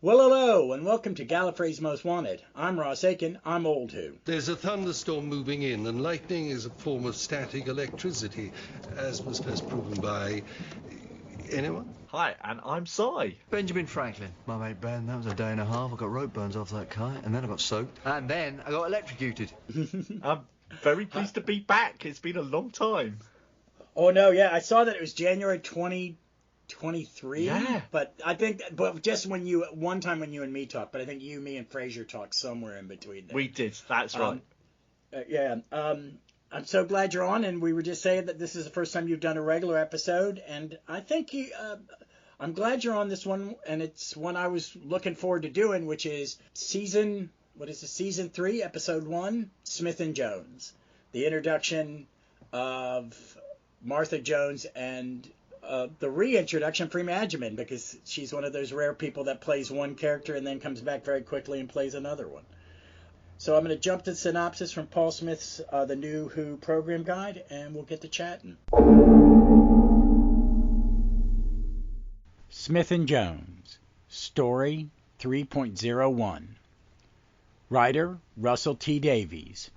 Well, hello, and welcome to Gallifrey's Most Wanted. I'm Ross Aiken. I'm Old Who. There's a thunderstorm moving in, and lightning is a form of static electricity, as was first proven by... anyone? Hi, and I'm Si. Benjamin Franklin. My mate Ben, that was a day and a half. I got rope burns off that kite, and then I got soaked. And then I got electrocuted. I'm very pleased to be back. It's been a long time. Oh, no, yeah, I saw that it was January 2023. Yeah. But I think, just one time when you and me talked, but I think you, me, and Fraser talked somewhere in between there. We did, that's right. I'm so glad you're on, and we were just saying that this is the first time you've done a regular episode, and I think I'm glad you're on this one, and it's one I was looking forward to doing, which is season 3, episode 1, Smith and Jones, the introduction of Martha Jones and the reintroduction for Imagiman, because she's one of those rare people that plays one character and then comes back very quickly and plays another one. So I'm going to jump to the synopsis from Paul Smith's The New Who Program Guide, and we'll get to chatting. Smith and Jones, Story 3.01. Writer, Russell T. Davies.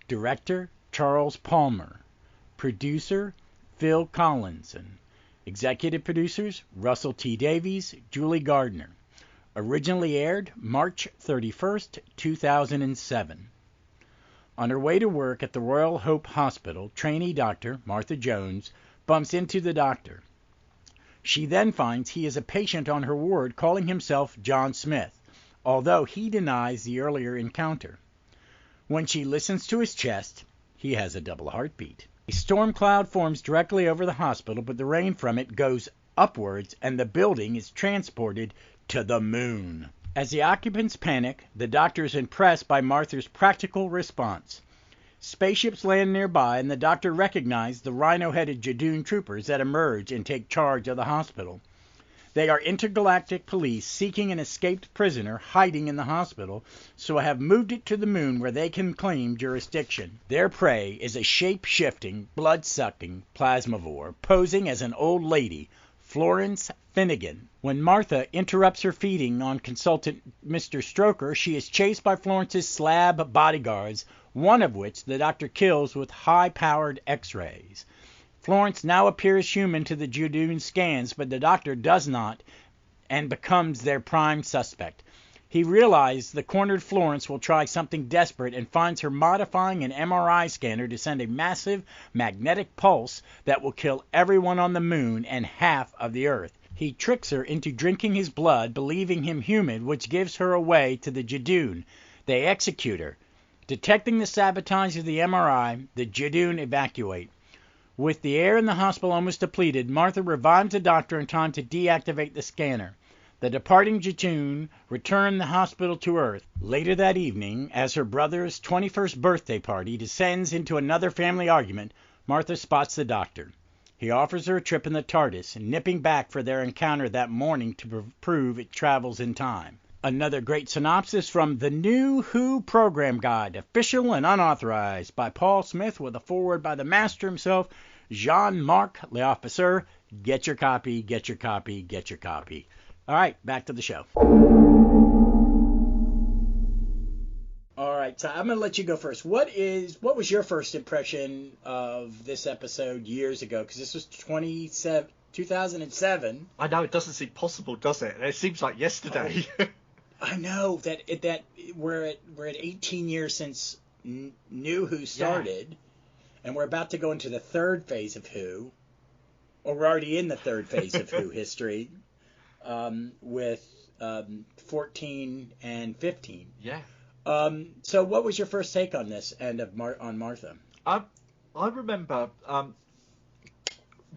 Director, Charles Palmer. Producer, Phil Collinson. Executive producers, Russell T. Davies, Julie Gardner. Originally aired March 31st, 2007. On her way to work at the Royal Hope Hospital, trainee doctor Martha Jones bumps into the doctor. She then finds he is a patient on her ward calling himself John Smith, although he denies the earlier encounter. When she listens to his chest, he has a double heartbeat. A storm cloud forms directly over the hospital, but the rain from it goes upwards and the building is transported to the moon. As the occupants panic, the doctor is impressed by Martha's practical response. Spaceships land nearby, and the doctor recognizes the rhino-headed Judoon troopers that emerge and take charge of the hospital. They are intergalactic police seeking an escaped prisoner hiding in the hospital, so have moved it to the moon where they can claim jurisdiction. Their prey is a shape-shifting, blood-sucking plasmavore posing as an old lady, Florence Finnigan. When Martha interrupts her feeding on consultant Mr. Stroker, she is chased by Florence's slab bodyguards, one of which the doctor kills with high-powered X-rays. Florence now appears human to the Judoon scans, but the doctor does not and becomes their prime suspect. He realizes the cornered Florence will try something desperate and finds her modifying an MRI scanner to send a massive magnetic pulse that will kill everyone on the moon and half of the Earth. He tricks her into drinking his blood, believing him human, which gives her away to the Judoon. They execute her. Detecting the sabotage of the MRI, the Judoon evacuate. With the air in the hospital almost depleted, Martha revives the doctor in time to deactivate the scanner. The departing Judoon return the hospital to Earth. Later that evening, as her brother's 21st birthday party descends into another family argument, Martha spots the doctor. He offers her a trip in the TARDIS, nipping back for their encounter that morning to prove it travels in time. Another great synopsis from The New Who Program Guide, official and unauthorized, by Paul Smith, with a foreword by the master himself, Jean-Marc L'Officier. Get your copy, get your copy, get your copy. All right, back to the show. All right, so I'm going to let you go first. What was your first impression of this episode years ago? Because this was 2007. I know, it doesn't seem possible, does it? It seems like yesterday. I know that we're at 18 years since New Who started, and we're about to go into the third phase of Who, or we're already in the third phase of Who history, with 14 and 15. Yeah. So what was your first take on this and on Martha? I remember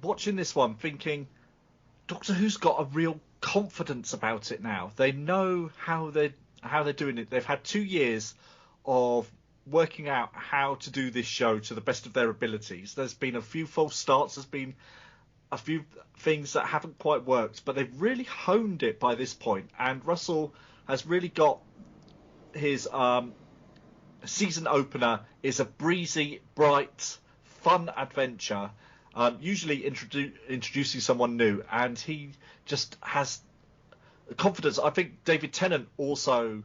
watching this one thinking, Doctor Who's got a real confidence about it now. They know how they're doing it. They've had 2 years of working out how to do this show to the best of their abilities. There's been a few false starts. There's been a few things that haven't quite worked, but they've really honed it by this point. And Russell has really got his season opener is a breezy, bright, fun adventure. Usually introducing someone new, and he just has confidence. I think David Tennant also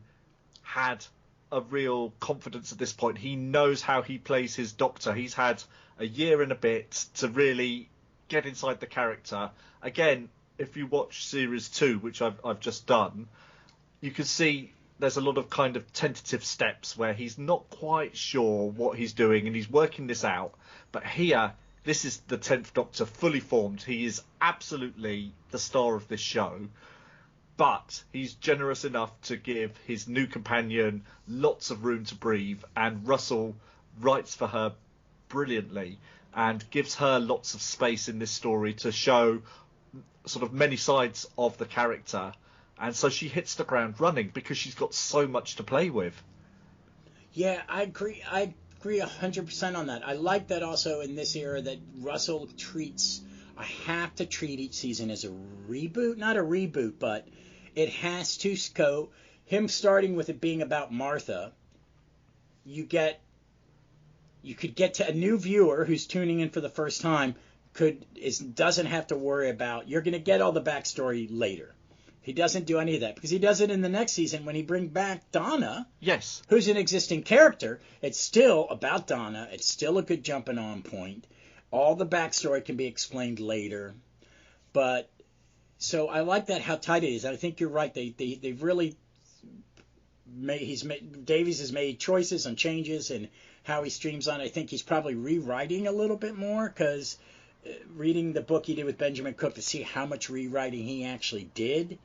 had a real confidence at this point. He knows how he plays his Doctor. He's had a year and a bit to really get inside the character. Again, if you watch series 2, which I've just done, you can see there's a lot of kind of tentative steps where he's not quite sure what he's doing and he's working this out. But here, this is the 10th Doctor fully formed. He is absolutely the star of this show. But he's generous enough to give his new companion lots of room to breathe. And Russell writes for her brilliantly and gives her lots of space in this story to show sort of many sides of the character. And so she hits the ground running because she's got so much to play with. Yeah, I agree 100% on that. I like that also in this era that Russell treats... I have to treat each season as a reboot. Not a reboot, but it has to go... Him starting with it being about Martha, you could get to a new viewer who's tuning in for the first time, doesn't have to worry about... You're going to get all the backstory later. He doesn't do any of that because he does it in the next season when he brings back Donna. Yes. Who's an existing character. It's still about Donna. It's still a good jumping on point. All the backstory can be explained later. But so I like that how tight it is. I think you're right. They've really Davies has made choices and changes and how he streams on. I think he's probably rewriting a little bit more because reading the book he did with Benjamin Cook to see how much rewriting he actually did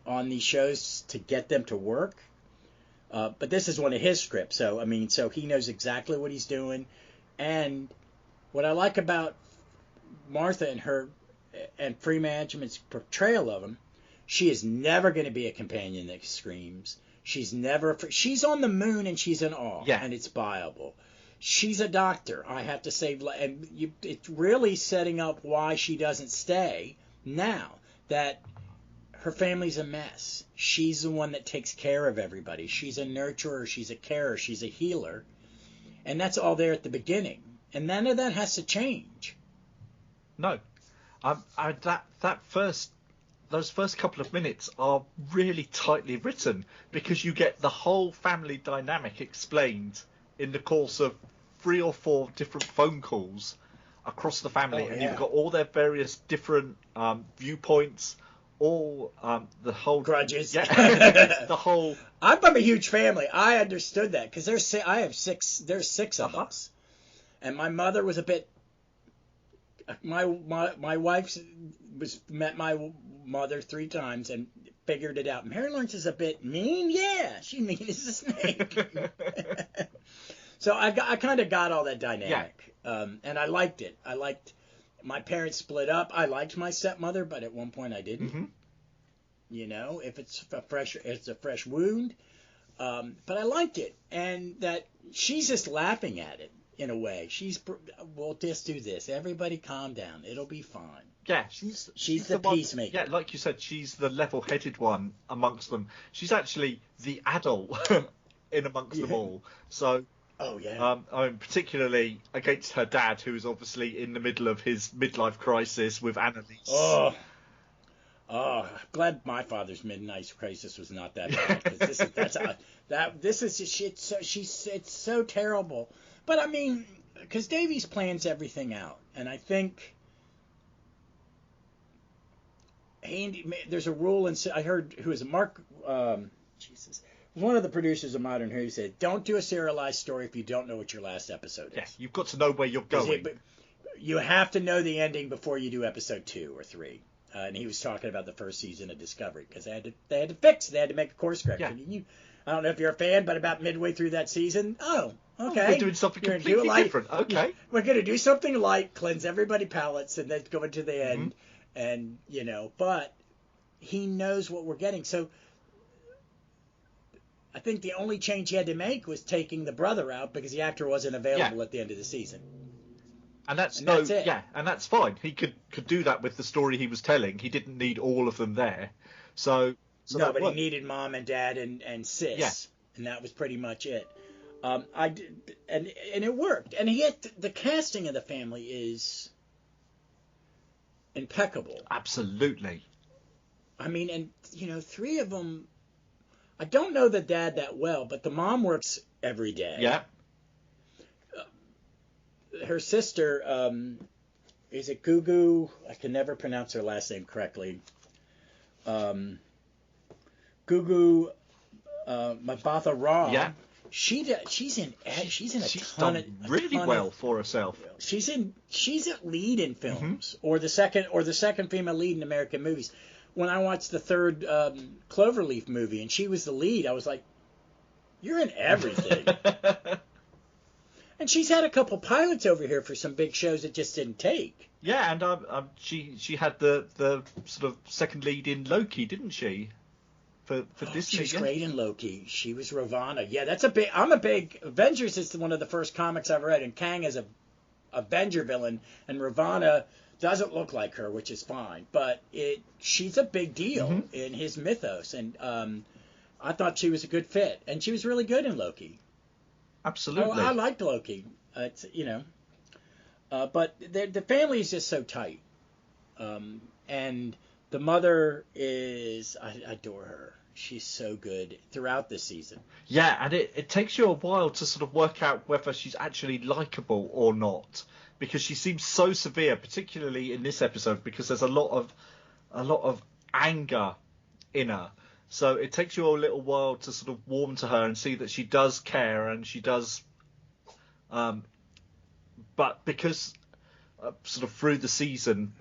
on these shows to get them to work. But this is one of his scripts, so he knows exactly what he's doing. And what I like about Martha and Free Management's portrayal of him, she is never going to be a companion that screams. She's on the moon and she's in awe, and it's viable. She's a doctor. I have to say, and it's really setting up why she doesn't stay now that her family's a mess. She's the one that takes care of everybody. She's a nurturer. She's a carer. She's a healer. And that's all there at the beginning. And none of that has to change. No. Those first couple of minutes are really tightly written because you get the whole family dynamic explained in the course of 3 or 4 different phone calls across the family. And you've got all their various different viewpoints, all the whole grudges. Yeah. The whole. I'm from a huge family. I understood that because there's 6 of us, and my mother was a bit. My wife met my mother 3 times and figured it out. Mary Lawrence is a bit mean. Yeah, she mean as a snake. So I kind of got all that dynamic, and I liked it. I liked my parents split up. I liked my stepmother, but at one point I didn't. Mm-hmm. You know, if it's a fresh wound. But I liked it, and that she's just laughing at it in a way. We'll just do this. Everybody, calm down. It'll be fine. Yeah, she's the peacemaker. Yeah, like you said, she's the level-headed one amongst them. She's actually the adult in amongst them all. So. Oh, yeah. Particularly against her dad, who is obviously in the middle of his midlife crisis with Annalise. Glad my father's midlife crisis was not that bad. It's so terrible. But I mean, because Davies plans everything out, and I think there's a rule, and I heard one of the producers of Modern Who said, don't do a serialized story if you don't know what your last episode is. Yes, you've got to know where you're going. You have to know the ending before you do episode 2 or 3. And he was talking about the first season of Discovery because they had to fix it. They had to make a course correction. Yeah. I don't know if you're a fan, but about midway through that season, okay. We're doing something completely different. Okay. We're going to do something light, cleanse everybody palates, and then go into the end. And, but he knows what we're getting. So I think the only change he had to make was taking the brother out because the actor wasn't available at the end of the season. And that's it. Yeah, and that's fine. He could do that with the story he was telling. He didn't need all of them there. So no, but he needed mom and dad and sis, and that was pretty much it. And it worked. And the casting of the family is impeccable. Absolutely. I mean, and, three of them, I don't know the dad that well, but the mom works every day. Yeah. Her sister, is it Gugu? I can never pronounce her last name correctly. Gugu Mabatha Raw. Yeah. She's in She's ton done of really ton well of, for herself. She's a lead in films, or the second female lead in American movies. When I watched the third Cloverleaf movie and she was the lead, I was like, you're in everything. And she's had a couple pilots over here for some big shows that just didn't take. Yeah, and she had the sort of second lead in Loki, didn't she? For Disney. She's great in Loki. She was Ravonna. Yeah, I'm a big Avengers is one of the first comics I've read, and Kang is a Avenger villain, and Ravonna doesn't look like her, which is fine, but she's a big deal in his mythos, and I thought she was a good fit, and she was really good in Loki. Absolutely. I liked Loki. It's but the family is just so tight, and the mother is I adore her. She's so good throughout the season. Yeah, and it takes you a while to sort of work out whether she's actually likable or not, because she seems so severe, particularly in this episode, because there's a lot of anger in her. So it takes you a little while to sort of warm to her and see that she does care and she does. But because sort of through the season,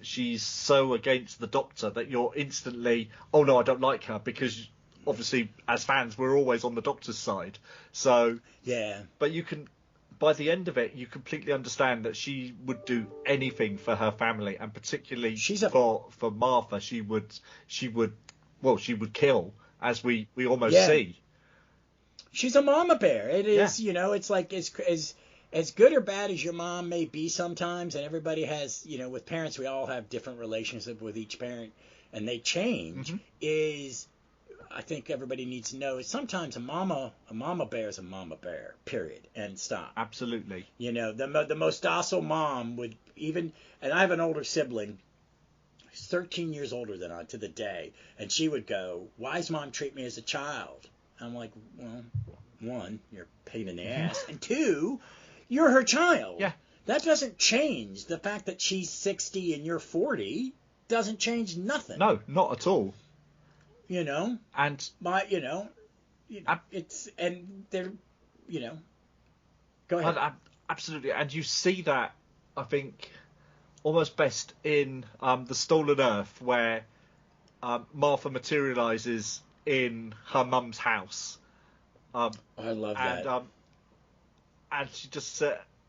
she's so against the Doctor that you're instantly, oh no, I don't like her, because obviously as fans we're always on the Doctor's side. So yeah, but you can, by the end of it, you completely understand that she would do anything for her family, and particularly for Martha, she would kill, as we almost see. She's a mama bear. It is, it's like as good or bad as your mom may be sometimes, and everybody has, with parents, we all have different relationships with each parent, and they change, I think everybody needs to know is sometimes a mama bear is a mama bear, period, and stop. Absolutely. The most docile mom would even, and I have an older sibling, he's 13 years older than I to the day, and she would go, why does mom treat me as a child? I'm like, well, one, you're a pain in the ass, and two, you're her child. Yeah. That doesn't change. The fact that she's 60 and you're 40 doesn't change nothing. No, not at all. And it's, and they're, go ahead. Absolutely. And you see that, I think, almost best in The Stolen Earth, where Martha materializes in her mum's house. I love that. And she just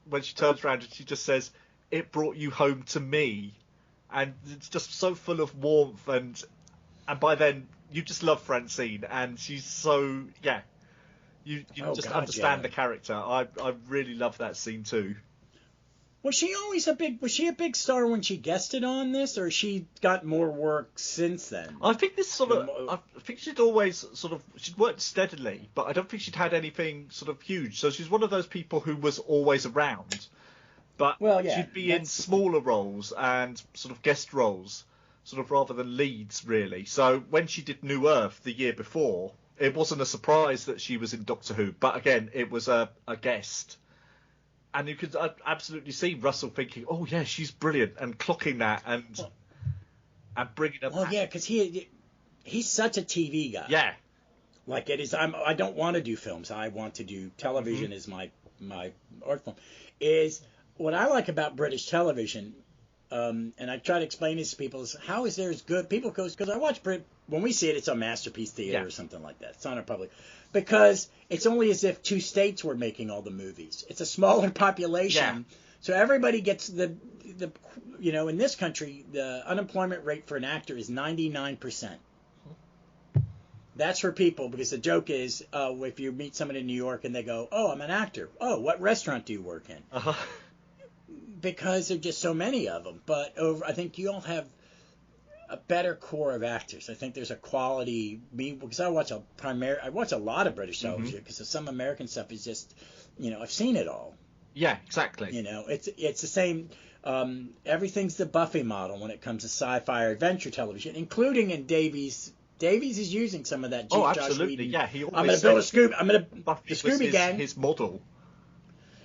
when she turns around and she just says, "It brought you home to me," and it's just so full of warmth, and by then you just love Francine, and she's so you just understand the character. I really love that scene too. Was she a big star when she guested on this, or she got more work since then? I think I think she'd worked steadily, but I don't think she'd had anything sort of huge. So she's one of those people who was always around, but she'd be in smaller roles and sort of guest roles, sort of rather than leads, really. So when she did New Earth the year before, it wasn't a surprise that she was in Doctor Who, but again, it was a guest. And you could absolutely see Russell thinking, "Oh yeah, she's brilliant," and clocking that and bringing her. Well, yeah, because he's such a TV guy. Yeah, like it is. I don't want to do films. I want to do television. Is my art form. Is what I like about British television, and I try to explain this to people. Is how is there as good people because I watch when we see it, it's on Masterpiece Theater or something like that. It's on a public. Because it's only as if 2 states were making all the movies. It's a smaller population, so everybody gets the in this country the unemployment rate for an actor is 99%. That's for people because the joke is if you meet somebody in New York and they go, "Oh, I'm an actor. Oh, what restaurant do you work in?" Because there are just so many of them. But I think you all have a better core of actors. I think there's a quality because I watch a lot of British television because some American stuff is just I've seen it all. Yeah, exactly. It's the same. Everything's the Buffy model when it comes to sci-fi or adventure television, including in Davies. Davies is using some of that. Oh, Josh absolutely. Whedon. Yeah, he I'm always going to build a said Scooby. I'm going to Buffy the Scooby was Gang. his model.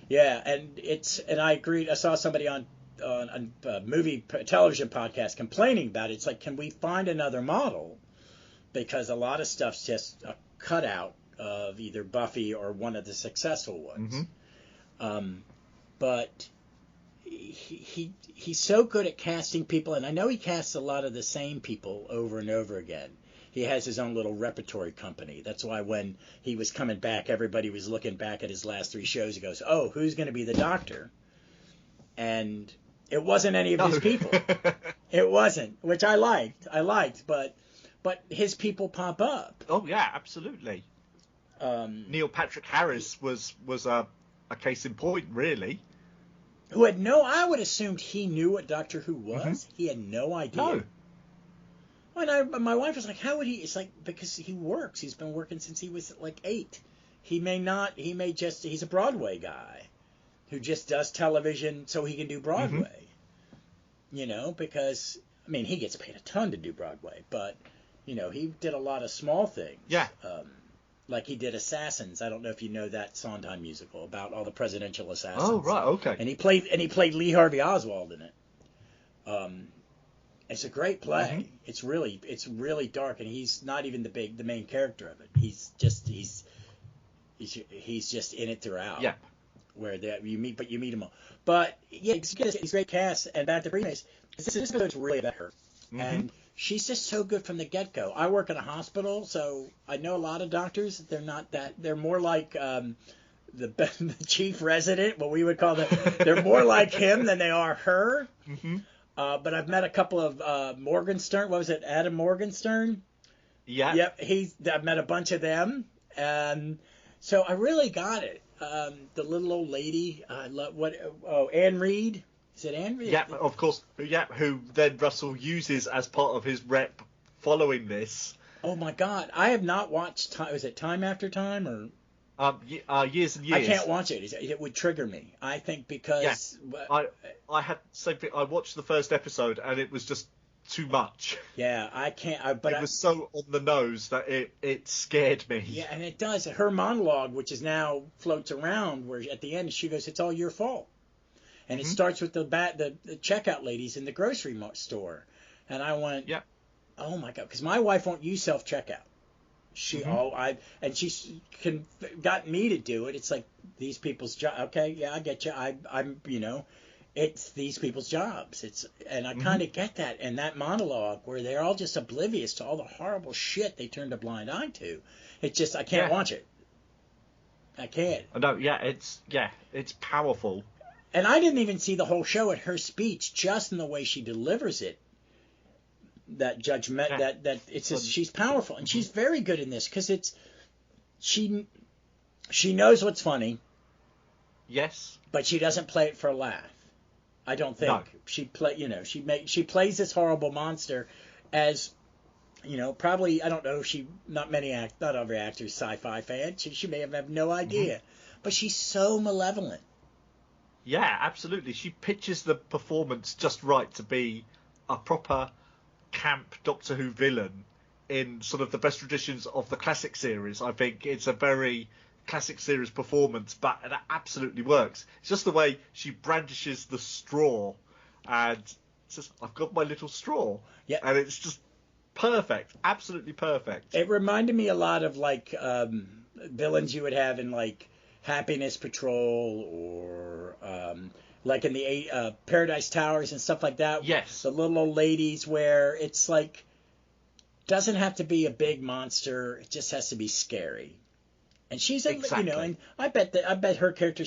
Yeah, and I agreed. I saw somebody on a television podcast complaining about it. It's like, can we find another model? Because a lot of stuff's just a cutout of either Buffy or one of the successful ones. But he's so good at casting people, and I know he casts a lot of the same people over and over again. He has his own little repertory company. That's why when he was coming back, everybody was looking back at his last 3 shows. He goes, "Oh, who's going to be the Doctor?" And it wasn't any of his people. It wasn't, which I liked, but his people pop up. Oh yeah, absolutely. Neil Patrick Harris was a case in point, really. Who had I would assumed he knew what Doctor Who was. He had no idea. No. And my wife was like, how would he? It's like, because he works. He's been working since he was like 8. He's a Broadway guy who just does television so he can do Broadway. Because, I mean, he gets paid a ton to do Broadway, but, he did a lot of small things. Yeah. Like he did Assassins. I don't know if you know that Sondheim musical about all the presidential assassins. Oh, right, okay. And he played Lee Harvey Oswald in it. It's a great play. It's really dark, and he's not even the main character of it. He's just in it throughout. Yeah. Where you meet him all. But yeah, he's a great cast. And back to Preface, this episode's really about her, and she's just so good from the get-go. I work in a hospital, so I know a lot of doctors. They're not that. They're more like the chief resident, what we would call they're more like him than they are her. But I've met a couple of Morgenstern. What was it? Adam Morgenstern? Yeah. Yep. I've met a bunch of them. And so I really got it. The little old lady. I love Anne Reid. Is it Anne Reid? Yeah, of course. Yeah, who then Russell uses as part of his rep following this. Oh my God. I have not watched was it Time After Time or Years and Years. I can't watch it. It would trigger me. I think because I had same thing. I watched the first episode and it was just too much. Yeah, I can't. It was so on the nose that it scared me. Yeah, and it does. Her monologue, which is now floats around, where at the end she goes, "It's all your fault," and it starts with the checkout ladies in the grocery store, and I went, "Yeah, oh my God," because my wife won't use self checkout. She got me to do it. It's like these people's job. Okay, yeah, I get you. I'm it's these people's jobs. And I kind of get that. And that monologue where they're all just oblivious to all the horrible shit they turned a blind eye to. It's just I can't watch it. I can't. No, it's powerful. And I didn't even see the whole show at her speech, just in the way she delivers it. That judgment, that it's just, she's powerful, and she's very good in this because she knows what's funny. Yes. But she doesn't play it for a laugh. I don't think no. She plays this horrible monster as probably I don't know. Not every actor's sci-fi fan. She may have no idea, but she's so malevolent. Yeah, absolutely. She pitches the performance just right to be a proper camp Doctor Who villain in sort of the best traditions of the classic series. I think it's a very classic series performance, but it absolutely works. It's just the way she brandishes the straw and says, "I've got my little straw." Yeah. And it's just perfect. Absolutely perfect. It reminded me a lot of like villains you would have in like Happiness Patrol or like in the Paradise Towers and stuff like that. Yes. The little old ladies where it's like, doesn't have to be a big monster. It just has to be scary. And she's exactly. And I bet her character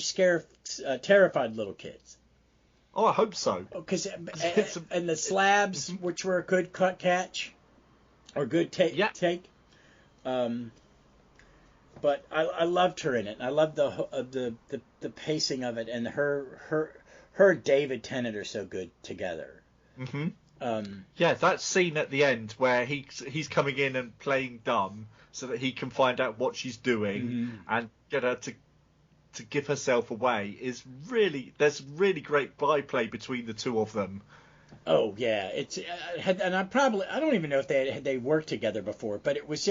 terrified little kids. Oh, I hope so. Because and the slabs, which were a good catch or good take. But I loved her in it. I loved the pacing of it, and her and David Tennant are so good together. That scene at the end where he's coming in and playing dumb so that he can find out what she's doing and get her to to give herself away is really, there's really great byplay between the two of them. Oh yeah, and I don't even know if they worked together before, but it was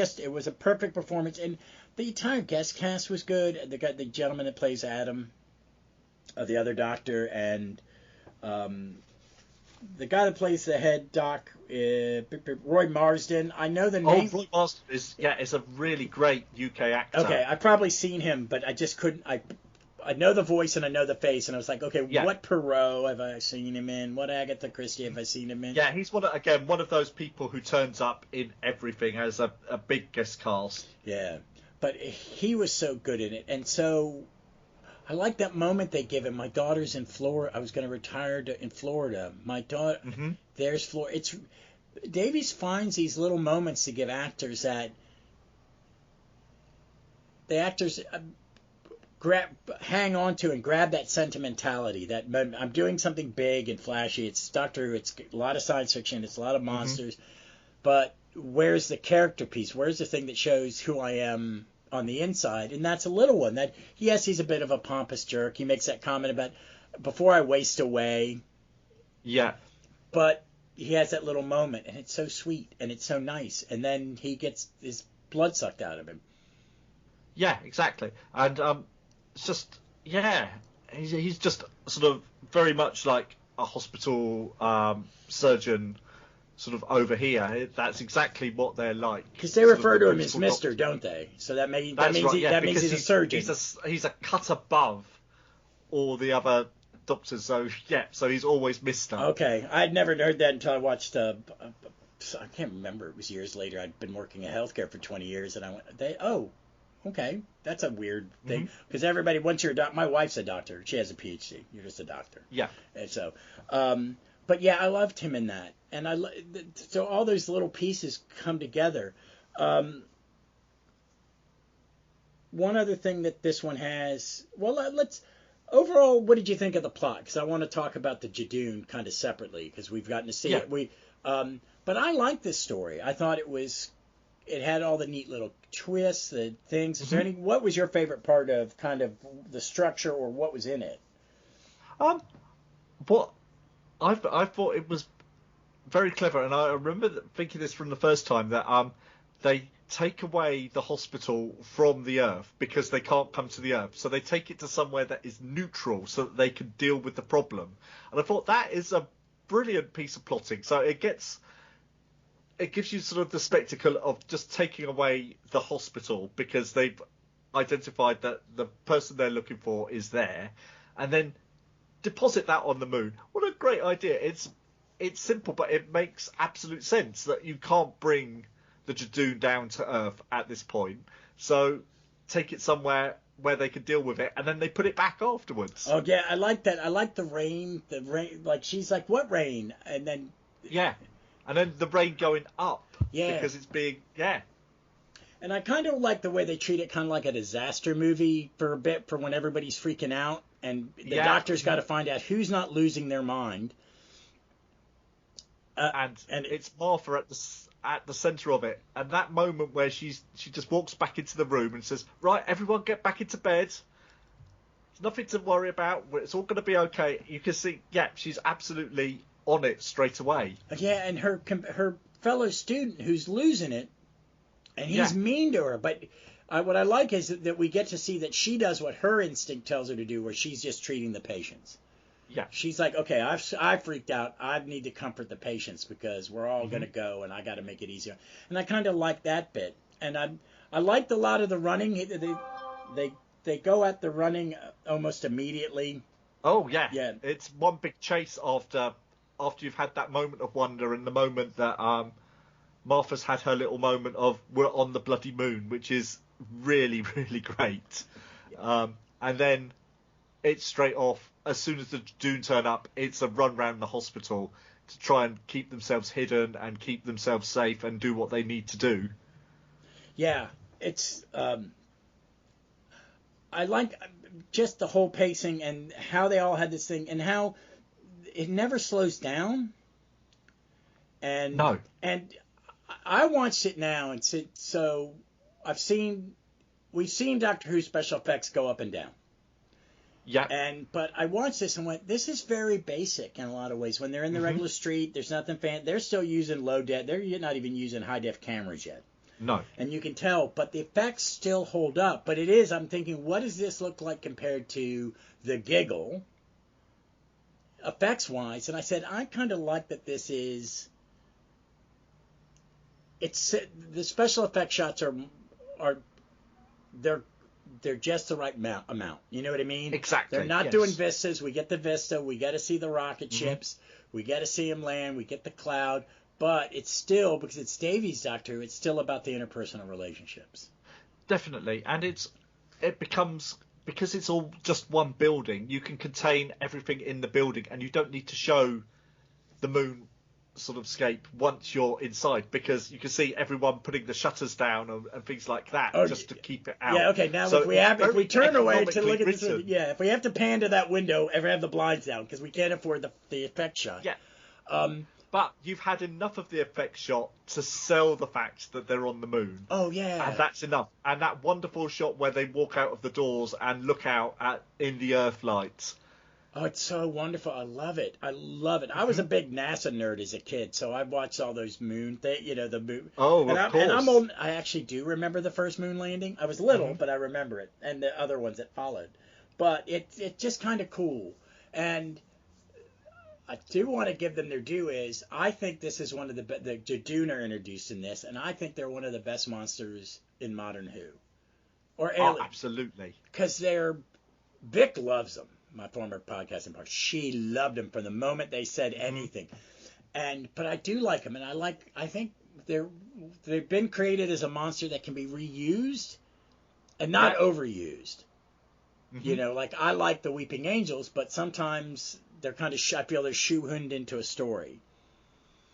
a perfect performance, and the entire guest cast was good. The gentleman that plays Adam, the other doctor, and the guy that plays the head doc, Roy Marsden. I know the name. Oh, Roy Marsden is a really great UK actor. Okay, I've probably seen him, but I just couldn't. I know the voice and I know the face, and I was like, okay, what Perot have I seen him in? What Agatha Christie have I seen him in? Yeah, he's one of those people who turns up in everything as a big guest cast. Yeah, but he was so good in it, and so I like that moment they give him. My daughter's in Florida. I was going to retire in Florida. My daughter, there's Florida. Davies finds these little moments to give actors that the actors hang on to and grab that sentimentality. That I'm doing something big and flashy. It's Doctor Who. It's a lot of science fiction. It's a lot of monsters. But where's the character piece? Where's the thing that shows who I am on the inside? And that's a little one. That yes, he's a bit of a pompous jerk. He makes that comment about before I waste away. Yeah. But he has that little moment, and it's so sweet and it's so nice. And then he gets his blood sucked out of him. Yeah, exactly. And it's just he's just sort of very much like a hospital surgeon. Sort of over here, that's exactly what they're like. Because they refer to him as Mister, don't they? So that means he's a surgeon. He's a cut above all the other doctors. So he's always Mister. Okay, I'd never heard that until I watched. I can't remember. It was years later. I'd been working in healthcare for 20 years, and I went, okay, that's a weird thing. Because everybody, once you're a doctor, my wife's a doctor. She has a PhD. You're just a doctor. Yeah. And so, but yeah, I loved him in that. And so all those little pieces come together. One other thing that this one has, overall, what did you think of the plot? Because I want to talk about the Judoon kind of separately, because we've gotten to see it. But I like this story. I thought it had all the neat little twists, the things. Is there what was your favorite part of kind of the structure, or what was in it? What I thought it was very clever, and I remember thinking this from the first time, that they take away the hospital from the Earth because they can't come to the Earth, so they take it to somewhere that is neutral so that they can deal with the problem. And I thought that is a brilliant piece of plotting. So it gives you sort of the spectacle of just taking away the hospital because they've identified that the person they're looking for is there, and then deposit that on the moon. What a great idea. It's simple, but it makes absolute sense that you can't bring the Judoon down to Earth at this point. So take it somewhere where they can deal with it, and then they put it back afterwards. Oh, yeah, I like that. I like the rain. Like, she's like, what rain? And then... Yeah. And then the rain going up. Yeah. Because it's being... Yeah. And I kind of like the way they treat it kind of like a disaster movie for a bit, for when everybody's freaking out, and the doctor's got to find out who's not losing their mind. And it's Martha at the centre of it, and that moment where she just walks back into the room and says, "Right, everyone, get back into bed. There's nothing to worry about. It's all going to be okay." You can see, she's absolutely on it straight away. Yeah, and her fellow student who's losing it, and he's mean to her. But what I like is that we get to see that she does what her instinct tells her to do, where she's just treating the patients. Yeah. She's like, okay, I've freaked out. I need to comfort the patients because we're all going to go, and I got to make it easier. And I kind of like that bit. And I liked a lot of the running. They go at the running almost immediately. Oh, yeah. Yeah. It's one big chase after you've had that moment of wonder, and the moment that Martha's had her little moment of we're on the bloody moon, which is really, really great. Yeah. And then it's straight off. As soon as the Judoon turn up, it's a run round the hospital to try and keep themselves hidden and keep themselves safe and do what they need to do. Yeah, it's... I like just the whole pacing and how they all had this thing and how it never slows down. And no. And I watched it now, and so we've seen Doctor Who special effects go up and down. Yeah. But I watched this and went, this is very basic in a lot of ways. When they're in the regular street, there's nothing they're still using low def. They're not even using high def cameras yet. No. And you can tell, but the effects still hold up. But it is, I'm thinking, what does this look like compared to The Giggle, effects-wise? And I said, I kind of like that this is, the special effect shots are they're just the right amount. You know what I mean? Exactly. They're not doing vistas. We get the vista. We got to see the rocket ships. We got to see them land. We get the cloud. But it's still, because it's Davies' Doctor Who, it's still about the interpersonal relationships. Definitely. And it becomes, because it's all just one building, you can contain everything in the building, and you don't need to show the moon sort of scape once you're inside, because you can see everyone putting the shutters down and things like that, just to keep it out. Yeah, okay. Now so if we turn away to look at this, written. if we have to pan to that window, ever have the blinds down because we can't afford the effect shot. Yeah. But you've had enough of the effect shot to sell the fact that they're on the moon. Oh yeah. And that's enough. And that wonderful shot where they walk out of the doors and look out in the Earth lights. Oh, it's so wonderful. I love it. I was a big NASA nerd as a kid, so I watched all those moon the moon. Oh, of course. And I'm old. I actually do remember the first moon landing. I was little, but I remember it, and the other ones that followed. But it's just kind of cool. And I do want to give them their due. Is I think this is one of the Judoon are introduced in this, and I think they're one of the best monsters in modern Who. Or oh, absolutely. Because Vic loves them. My former podcasting partner, she loved them from the moment they said anything. But I do like them, and I think they've been created as a monster that can be reused and not overused. You know, like I like the Weeping Angels, but sometimes they're kind of I feel they're shoehorned into a story.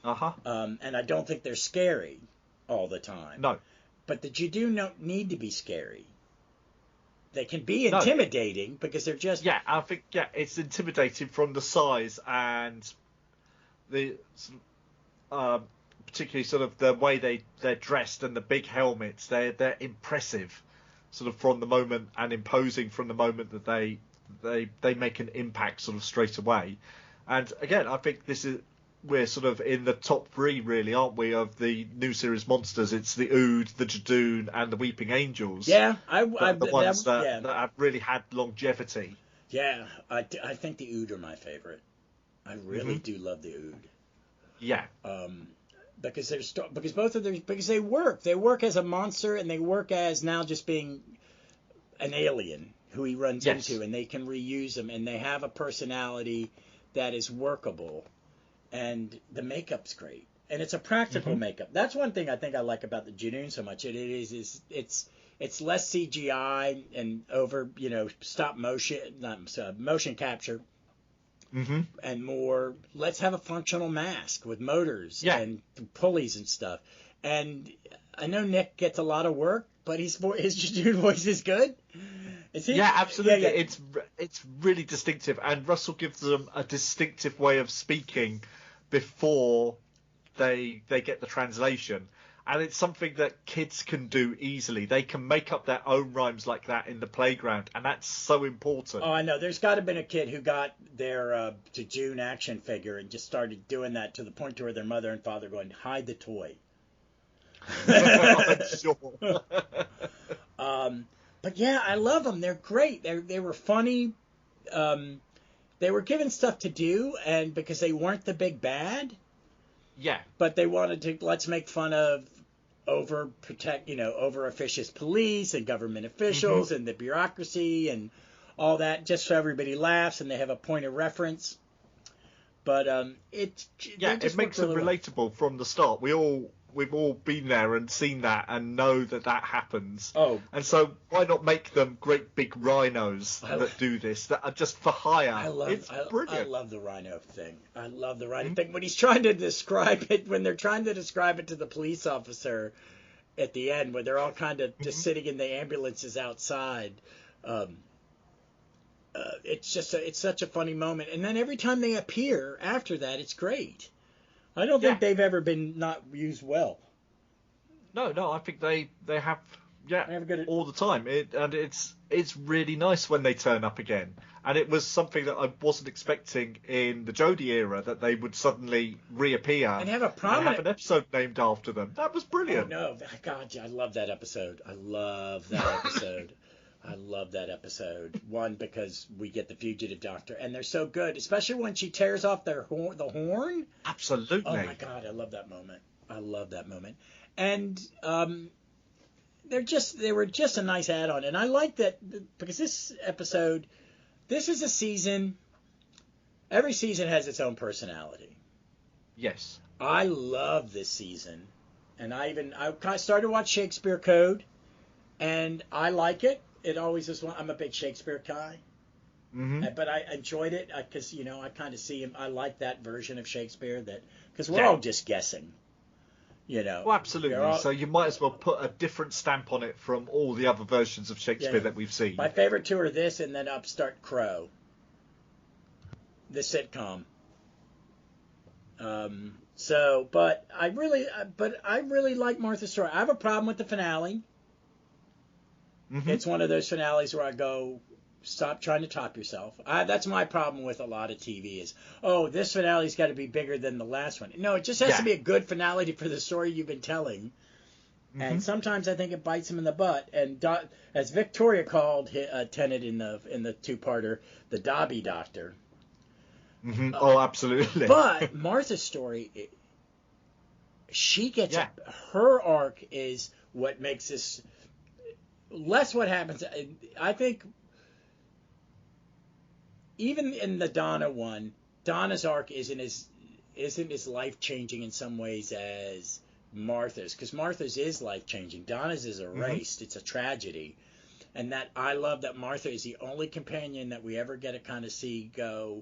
And I don't think they're scary all the time. No. But the Judoon don't need to be scary. They can be intimidating because they're just... Yeah, I think, it's intimidating from the size and the particularly sort of the way they're dressed and the big helmets. They're impressive sort of from the moment, and imposing from the moment that they make an impact sort of straight away. And again, I think we're sort of in the top three, really, aren't we, of the new series monsters? It's the Ood, the Judoon, and the Weeping Angels. Yeah, the ones that have really had longevity. Yeah, I think the Ood are my favorite. I really do love the Ood. Yeah. Because both of them, because they work as a monster, and they work as now just being an alien who he runs into, and they can reuse them, and they have a personality that is workable. And the makeup's great, and it's a practical makeup. That's one thing I think I like about the Judoon so much. It's less CGI and over stop motion, motion capture, and more. Let's have a functional mask with motors and pulleys and stuff. And I know Nick gets a lot of work, but his Judoon voice is good. Yeah, absolutely. Yeah. It's really distinctive, and Russell gives them a distinctive way of speaking before they get the translation, and it's something that kids can do easily. They can make up their own rhymes like that in the playground, and that's so important. Oh, I know. There's got to have been a kid who got their Judoon action figure and just started doing that to the point to where their mother and father going, hide the toy. I'm sure. But yeah, I love them. They're great. They were funny. They were given stuff to do, and because they weren't the big bad. Yeah. But they wanted to let's make fun of over officious police and government officials and the bureaucracy and all that, just so everybody laughs and they have a point of reference. But it makes them relatable from the start. We've all been there and seen that and know that happens. Oh. And so why not make them great big rhinos that do this, that are just for hire? It's brilliant. I love the rhino thing. I love the rhino thing. When he's trying to describe it, when they're trying to describe it to the police officer at the end, when they're all kind of just sitting in the ambulances outside, it's such a funny moment. And then every time they appear after that, it's great. I don't think they've ever been not used well. No, I think they have Yeah, Have a good... all the time. It's really nice when they turn up again. And it was something that I wasn't expecting in the Jodie era, that they would suddenly reappear and have a prominent... and have an episode named after them. That was brilliant. Oh, no. God, I love that episode. I love that episode. I love that episode. One, because we get the fugitive doctor, and they're so good, especially when she tears off the horn. Absolutely. Oh, my God, I love that moment. I love that moment. And they were just a nice add-on. And I like that, because this is a season, every season has its own personality. Yes. I love this season. And I started to watch Shakespeare Code, and I like it. It always is one. I'm a big Shakespeare guy. Mm-hmm. But I enjoyed it because, I kind of see him. I like that version of Shakespeare, because we're all just guessing. Well, absolutely. So you might as well put a different stamp on it from all the other versions of Shakespeare that we've seen. My favorite two are this and then Upstart Crow, the sitcom. But I really like Martha's story. I have a problem with the finale. Mm-hmm. It's one of those finales where I go, stop trying to top yourself. That's my problem with a lot of TV is, this finale's got to be bigger than the last one. No, it just has to be a good finale for the story you've been telling. Mm-hmm. And sometimes I think it bites him in the butt. And as Victoria called Tennant in the two-parter, the Dobby Doctor. Mm-hmm. Absolutely. But Martha's story, she gets her arc is what makes this less what happens. I think. Even in the Donna one, Donna's arc isn't as life-changing in some ways as Martha's, because Martha's is life-changing. Donna's is erased. Mm-hmm. It's a tragedy. And that I love that Martha is the only companion that we ever get to kind of see go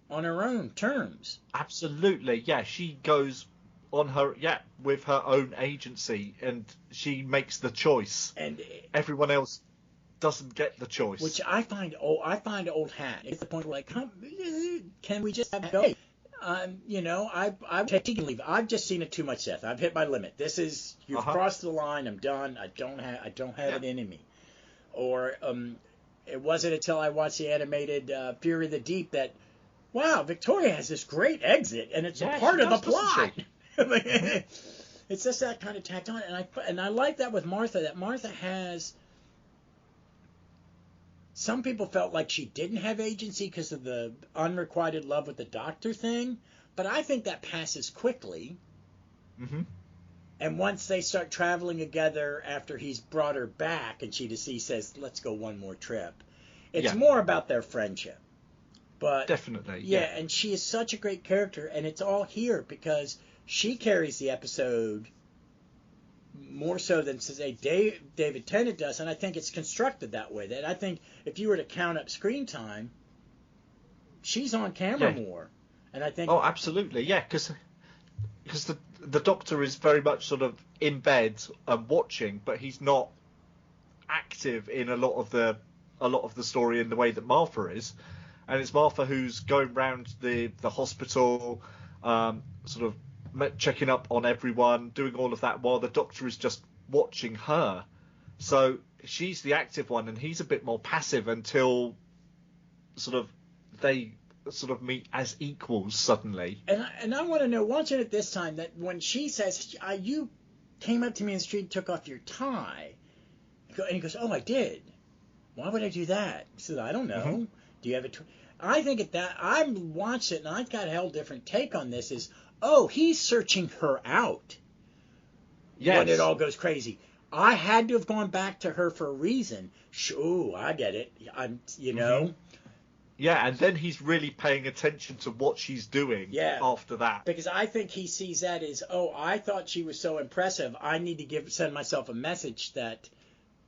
on her own terms. Absolutely, yeah. She goes on her, with her own agency, and she makes the choice. And everyone else doesn't get the choice, which I find old hat. It's the point where can we just have go? I take leave. I've just seen it too much, Seth. I've hit my limit. You've crossed the line. I'm done. I don't have it in me. Or it wasn't until I watched the animated Fury of the Deep that, wow, Victoria has this great exit, and it's a part of the plot. It's just that kind of tacked on, and I like that with Martha. That Martha has. Some people felt like she didn't have agency because of the unrequited love with the doctor thing, but I think that passes quickly. Mm-hmm. And once they start traveling together after he's brought her back, and he says, "Let's go one more trip," it's more about their friendship. But definitely, and she is such a great character, and it's all here because she carries the episode more so than, say, David Tennant does, and I think it's constructed that way. That I think if you were to count up screen time, she's on camera more, and I think. Oh, absolutely, because the Doctor is very much sort of in bed and watching, but he's not active in a lot of the story in the way that Martha is, and it's Martha who's going round the hospital, sort of checking up on everyone, doing all of that, while the Doctor is just watching her. So she's the active one, and he's a bit more passive until they meet as equals suddenly. And I want to know, watching it this time, that when she says, "You came up to me in the street and took off your tie," and he goes, "Oh, I did. Why would I do that?" He said, "I don't know. Mm-hmm. Do you have a?" I think at that I watched it, and I've got a whole different take on this. Is he's searching her out. Yes. When it all goes crazy. I had to have gone back to her for a reason. I get it. Mm-hmm. Yeah, and then he's really paying attention to what she's doing after that. Because I think he sees that as, I thought she was so impressive. I need to send myself a message that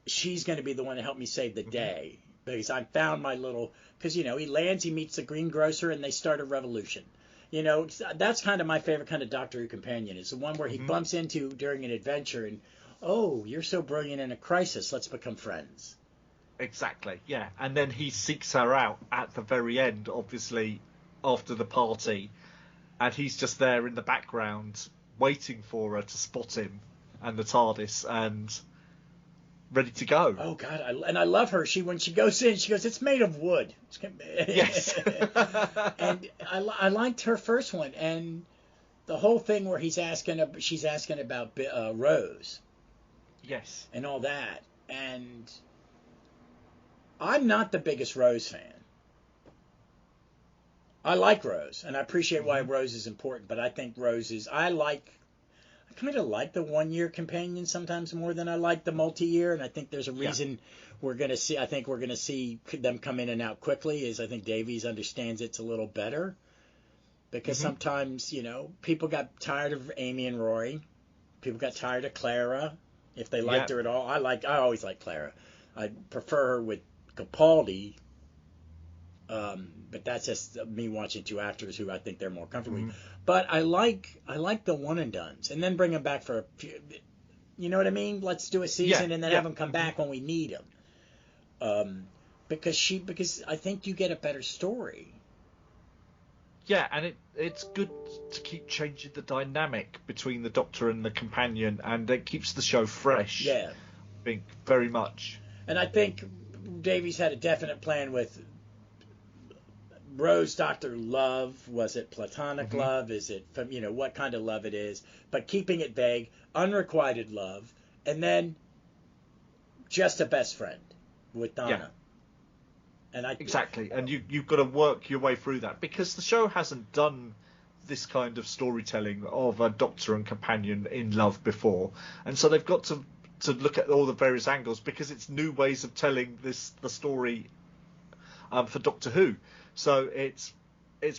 she's going to be the one to help me save the day. Because I found my little... Because, he lands, he meets the greengrocer, and they start a revolution. That's kind of my favorite kind of Doctor Who companion. Is the one where he bumps into during an adventure and, you're so brilliant in a crisis, let's become friends. Exactly, yeah. And then he seeks her out at the very end, obviously, after the party. And he's just there in the background, waiting for her to spot him and the TARDIS. And ready to go. Oh God, I love her. When she goes in, she goes, "It's made of wood." Yes. And I liked her first one, and the whole thing where she's asking about Rose. Yes. And all that, and I'm not the biggest Rose fan. I like Rose, and I appreciate why Rose is important, but I think Rose is, I kind of like the 1-year companion sometimes more than I like the multi-year, and I think there's a reason we're going to see, I think we're going to see them come in and out quickly, is I think Davies understands it's a little better, because sometimes, people got tired of Amy and Rory, people got tired of Clara, if they liked her at all. I always liked Clara. I prefer her with Capaldi, but that's just me watching two actors who I think they're more comfortable with. But I like the one and dones, and then bring them back for a few. You know what I mean? Let's do a season and then have them come back when we need them. Because I think you get a better story. Yeah, and it's good to keep changing the dynamic between the Doctor and the companion, and it keeps the show fresh. Yeah, I think very much. And I think Davies had a definite plan with Rose, Doctor love. Was it platonic love? Is it what kind of love it is? But keeping it vague, unrequited love, and then just a best friend with Donna. Yeah. And Exactly, and you've got to work your way through that, because the show hasn't done this kind of storytelling of a Doctor and companion in love before, and so they've got to look at all the various angles, because it's new ways of telling the story for Doctor Who. So it's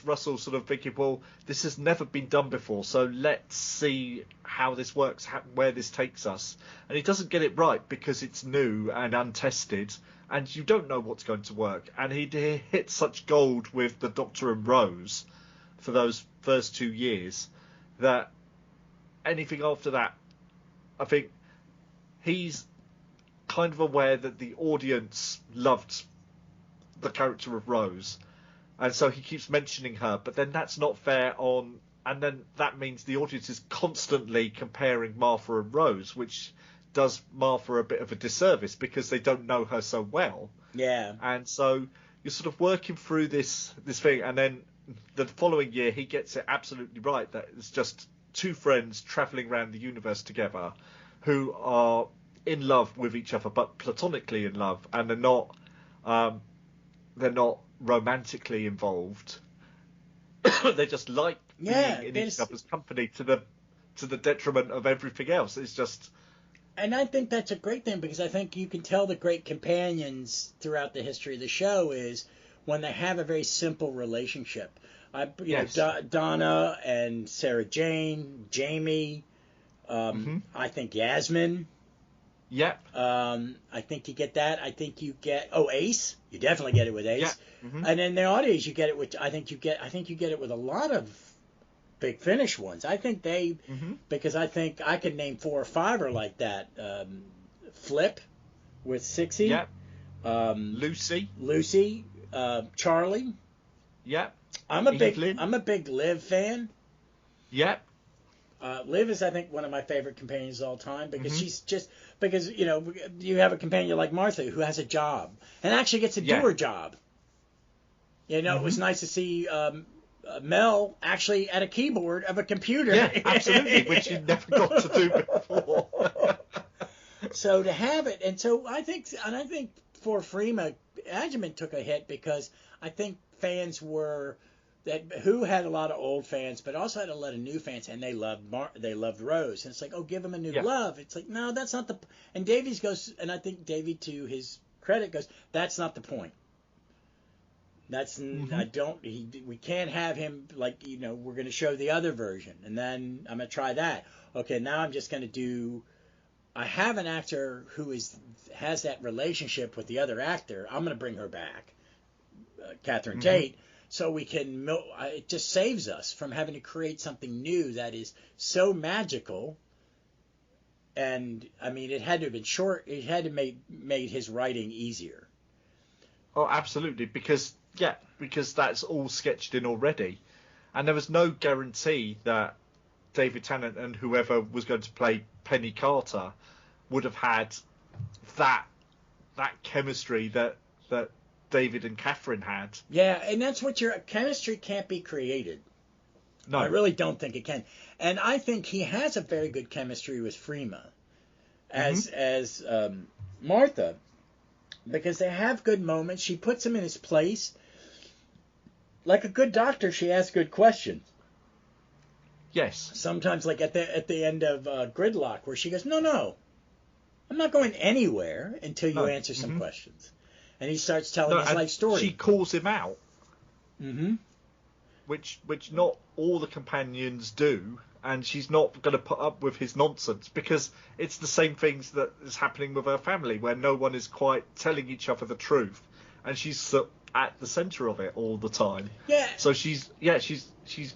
Russell sort of thinking, well, this has never been done before, so let's see how this works, where this takes us. And he doesn't get it right because it's new and untested, and you don't know what's going to work. And he hit such gold with the Doctor and Rose for those first 2 years that anything after that, I think he's kind of aware that the audience loved the character of Rose, and so he keeps mentioning her, but then that's not fair and then that means the audience is constantly comparing Martha and Rose, which does Martha a bit of a disservice because they don't know her so well. Yeah. And so you're sort of working through this thing, and then the following year he gets it absolutely right, that it's just two friends travelling around the universe together who are in love with each other, but platonically in love, and they're not romantically involved. They just like being in each other's company to the detriment of everything else. It's just, and I think that's a great thing, because I think you can tell the great companions throughout the history of the show is when they have a very simple relationship. Donna and Sarah Jane, Jamie, I think Yasmin. Yep. I think you get that. I think you get Ace. You definitely get it with Ace. Yeah. And in the audience, you get it with. I think you get it with a lot of Big Finish ones. I think they, because I think I could name 4 or 5 are like that. Flip with Sixie. Yep. Lucy. Charlie. Yep. I'm a big Liv fan. Yep. Liv is, I think, one of my favorite companions of all time, because she's just, because, you have a companion like Martha who has a job and actually gets to do her job. It was nice to see Mel actually at a keyboard of a computer. Yeah, absolutely, which you never got to do before. So to have it, and so I think for Freema, Agyeman took a hit, because I think fans who had a lot of old fans, but also had a lot of new fans, and they loved Rose, and it's like, oh, give them a new love. It's like, no, that's not the. And Davies goes, and I think Davey, to his credit, goes, that's not the point. That's we can't have him like, we're going to show the other version, and then I'm going to try that. Okay, now I'm just going to do. I have an actor who has that relationship with the other actor. I'm going to bring her back, Catherine Tate. So we can, it just saves us from having to create something new that is so magical. And I mean, it had to have been short. It had to made his writing easier. Oh, absolutely, because that's all sketched in already, and there was no guarantee that David Tennant and whoever was going to play Penny Carter would have had that chemistry that David and Catherine had. Yeah, and that's what your chemistry can't be created. No, I really don't think it can. And I think he has a very good chemistry with Freema as Martha, because they have good moments. She puts him in his place. Like a good doctor, she asks good questions. Yes. Sometimes, like at the end of Gridlock, where she goes, "No, I'm not going anywhere until you answer some questions." And he starts telling his life story. She calls him out. Mm-hmm. Which not all the companions do, and she's not going to put up with his nonsense, because it's the same things that is happening with her family, where no one is quite telling each other the truth, and she's at the centre of it all the time. Yeah. So she's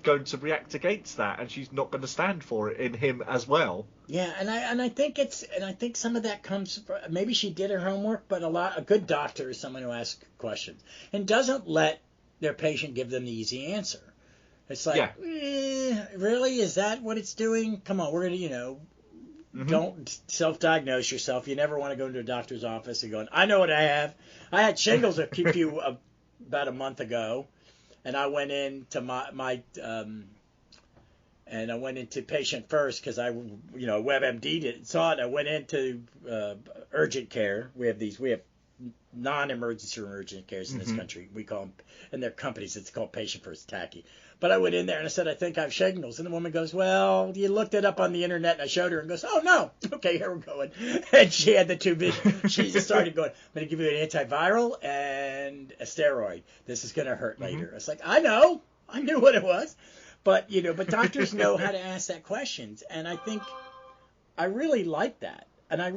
going to react against that, and she's not going to stand for it in him as well. Yeah, and I think some of that comes from, maybe she did her homework, but a good doctor is someone who asks questions and doesn't let their patient give them the easy answer. It's like, really? Is that what it's doing? Come on, we're going to, don't self-diagnose yourself. You never want to go into a doctor's office and go, I know what I have. I had shingles about a month ago, and I went into and I went into patient first because WebMD saw it. I went into urgent care. We have non-emergency or urgent cares in this country. We call them, in their companies, it's called patient first, tacky. But I went in there and I said, I think I have shingles. And the woman goes, well, you looked it up on the internet. And I showed her and goes, oh, no. Okay, here we're going. And she had the two big, she just started going, I'm going to give you an antiviral and a steroid. This is going to hurt later. I was like, I know. I knew what it was. But, but doctors know how to ask that questions. And I think I really like that. And I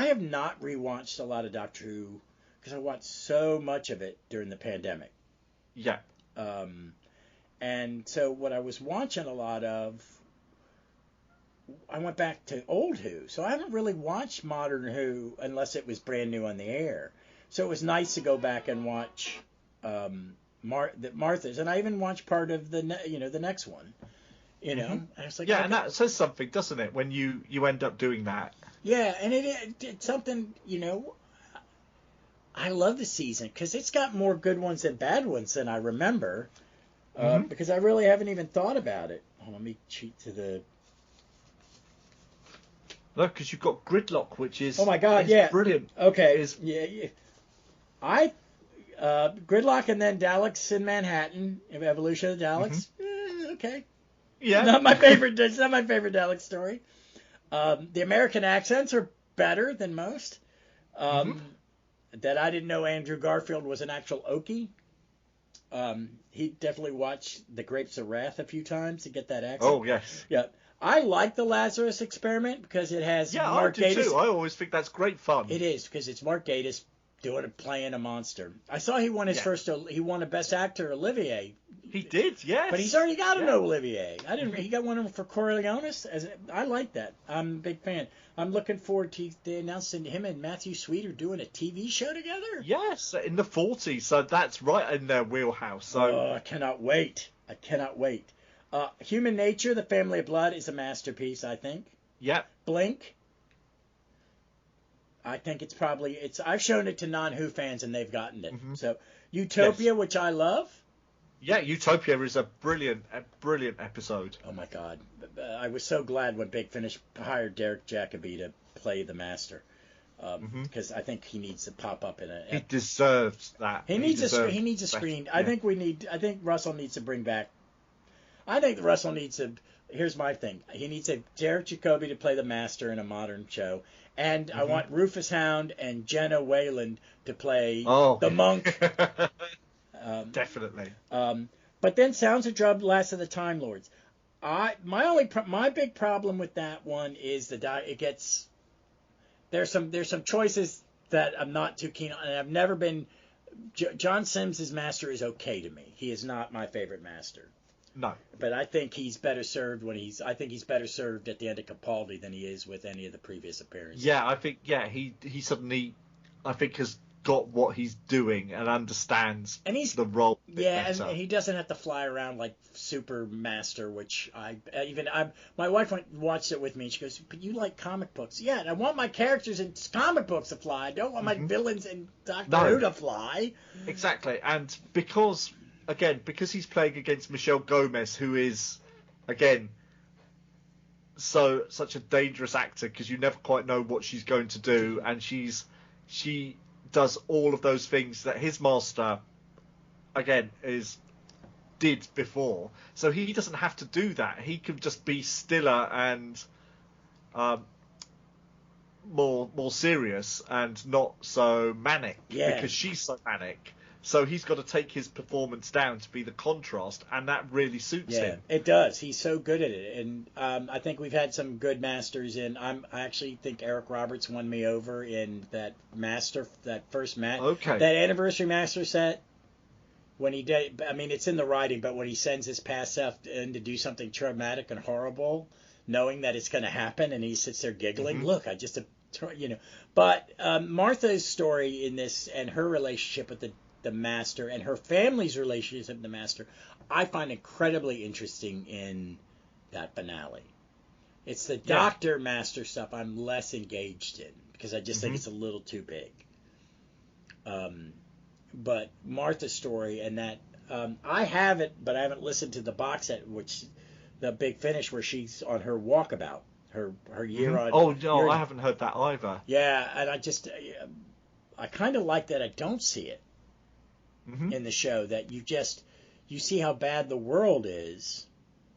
have not rewatched a lot of Doctor Who because I watched so much of it during the pandemic. Yeah. And so what I was watching a lot of, I went back to old Who. So I haven't really watched modern Who unless it was brand new on the air. So it was nice to go back and watch Martha's, and I even watched part of the next one. And I was like, and that says something, doesn't it, when you end up doing that? Yeah, and it's something, I love the season because it's got more good ones than bad ones than I remember, because I really haven't even thought about it. Let me cheat to the... No, because you've got Gridlock, which is... Oh my God, brilliant. Okay, Gridlock and then Daleks in Manhattan, Evolution of the Daleks. Okay. Yeah. It's not my favorite Dalek story. The American accents are better than most. That I didn't know Andrew Garfield was an actual Okie. He definitely watched The Grapes of Wrath a few times to get that accent. Oh, yes. Yeah. I like the Lazarus Experiment because it has Mark I do Gatiss. too. I always think that's great fun. It is, because it's Mark Gatiss playing a monster. I saw he won he won a Best Actor Olivier. He did, yes. But he's already got an Olivier. He got one for Coriolanus. I like that. I'm a big fan. I'm looking forward to they announcing him and Matthew Sweet are doing a TV show together. Yes, in the 40s, so that's right in their wheelhouse. So I cannot wait. Human Nature, The Family of Blood is a masterpiece, I think. Yep. Blink. I think I've shown it to non-Who fans and they've gotten it. So Utopia, which I love. Yeah, Utopia is a brilliant episode. Oh my God. I was so glad when Big Finish hired Derek Jacobi to play the Master. Because I think he needs to pop up in a... He deserves that. He needs a screen. Yeah. I think Russell needs to bring back... Here's my thing. He needs a Derek Jacobi to play the Master in a modern show. And I want Rufus Hound and Jenna Wayland to play the monk. Definitely. But then Sounds of Drum, Last of the Time Lords. My big problem with that one is there's some choices that I'm not too keen on, and I've never been. John Sims' Master is okay to me. He is not my favorite Master. No. But I think he's better served at the end of Capaldi than he is with any of the previous appearances. Yeah, I think he suddenly, I think, has got what he's doing and understands And he's the role. Yeah, better. and he doesn't have to fly around like Super Master, which my wife watched it with me. And she goes, "But you like comic books?" Yeah, and I want my characters in comic books to fly. I don't want my villains in Doctor Who to fly. Exactly, and because he's playing against Michelle Gomez, who is, again, such a dangerous actor because you never quite know what she's going to do, and she does all of those things that his master, again, did before. So he doesn't have to do that. He can just be stiller and more serious and not so manic, because she's so manic. So he's got to take his performance down to be the contrast, and that really suits him. Yeah, it does. He's so good at it, and I think we've had some good masters. I actually think Eric Roberts won me over in that first that anniversary master set. When he did, I mean, it's in the writing, but when he sends his past self in to do something traumatic and horrible, knowing that it's going to happen, and he sits there giggling, look, I just, But Martha's story in this, and her relationship with the Master, and her family's relationship with the Master, I find incredibly interesting in that finale. It's the Doctor Master stuff I'm less engaged in, because I just think it's a little too big. But Martha's story, and that I have it, but I haven't listened to the box set, which the Big Finish, where she's on her walkabout, her year on. Oh no, I haven't heard that either. Yeah, and I kind of like that I don't see it in the show. That you see how bad the world is.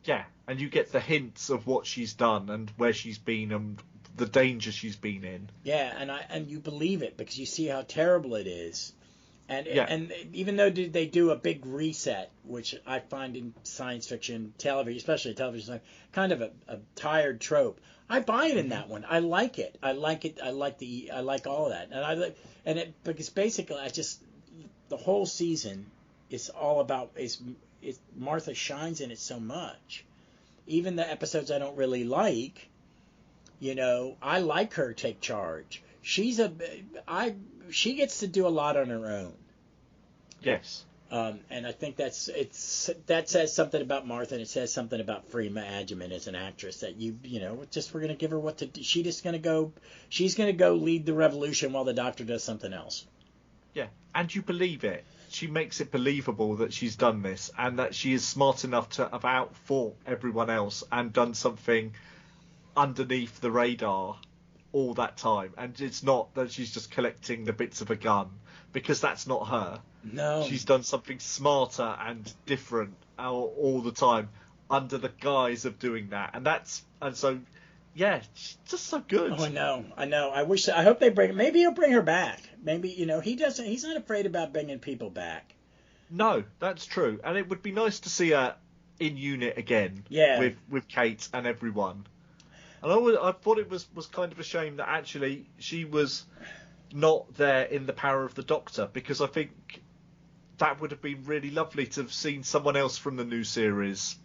Yeah, and you get the hints of what she's done and where she's been and the danger she's been in. Yeah, and you believe it because you see how terrible it is. And even though they do a big reset, which I find in science fiction television, especially television, kind of a tired trope, I buy it in that one. I like it. I like all of that. Because basically the whole season is all about Martha shines in it so much. Even the episodes I don't really like, I like her take charge. She gets to do a lot on her own. Yes. And I think that says something about Martha, and it says something about Freema Agyeman as an actress, that we're going to give her what to do. She's going to go lead the revolution while the Doctor does something else. Yeah, and you believe it. She makes it believable that she's done this, and that she is smart enough to have outfought everyone else and done something underneath the radar all that time. And it's not that she's just collecting the bits of a gun, because that's not her. No. She's done something smarter and different all the time under the guise of doing that. Yeah, she's just so good. Oh, I know. I hope they maybe he'll bring her back. Maybe, he's not afraid about bringing people back. No, that's true. And it would be nice to see her in unit again. Yeah. With Kate and everyone. And I thought it was kind of a shame that actually she was not there in the power of the Doctor, because I think that would have been really lovely to have seen someone else from the new series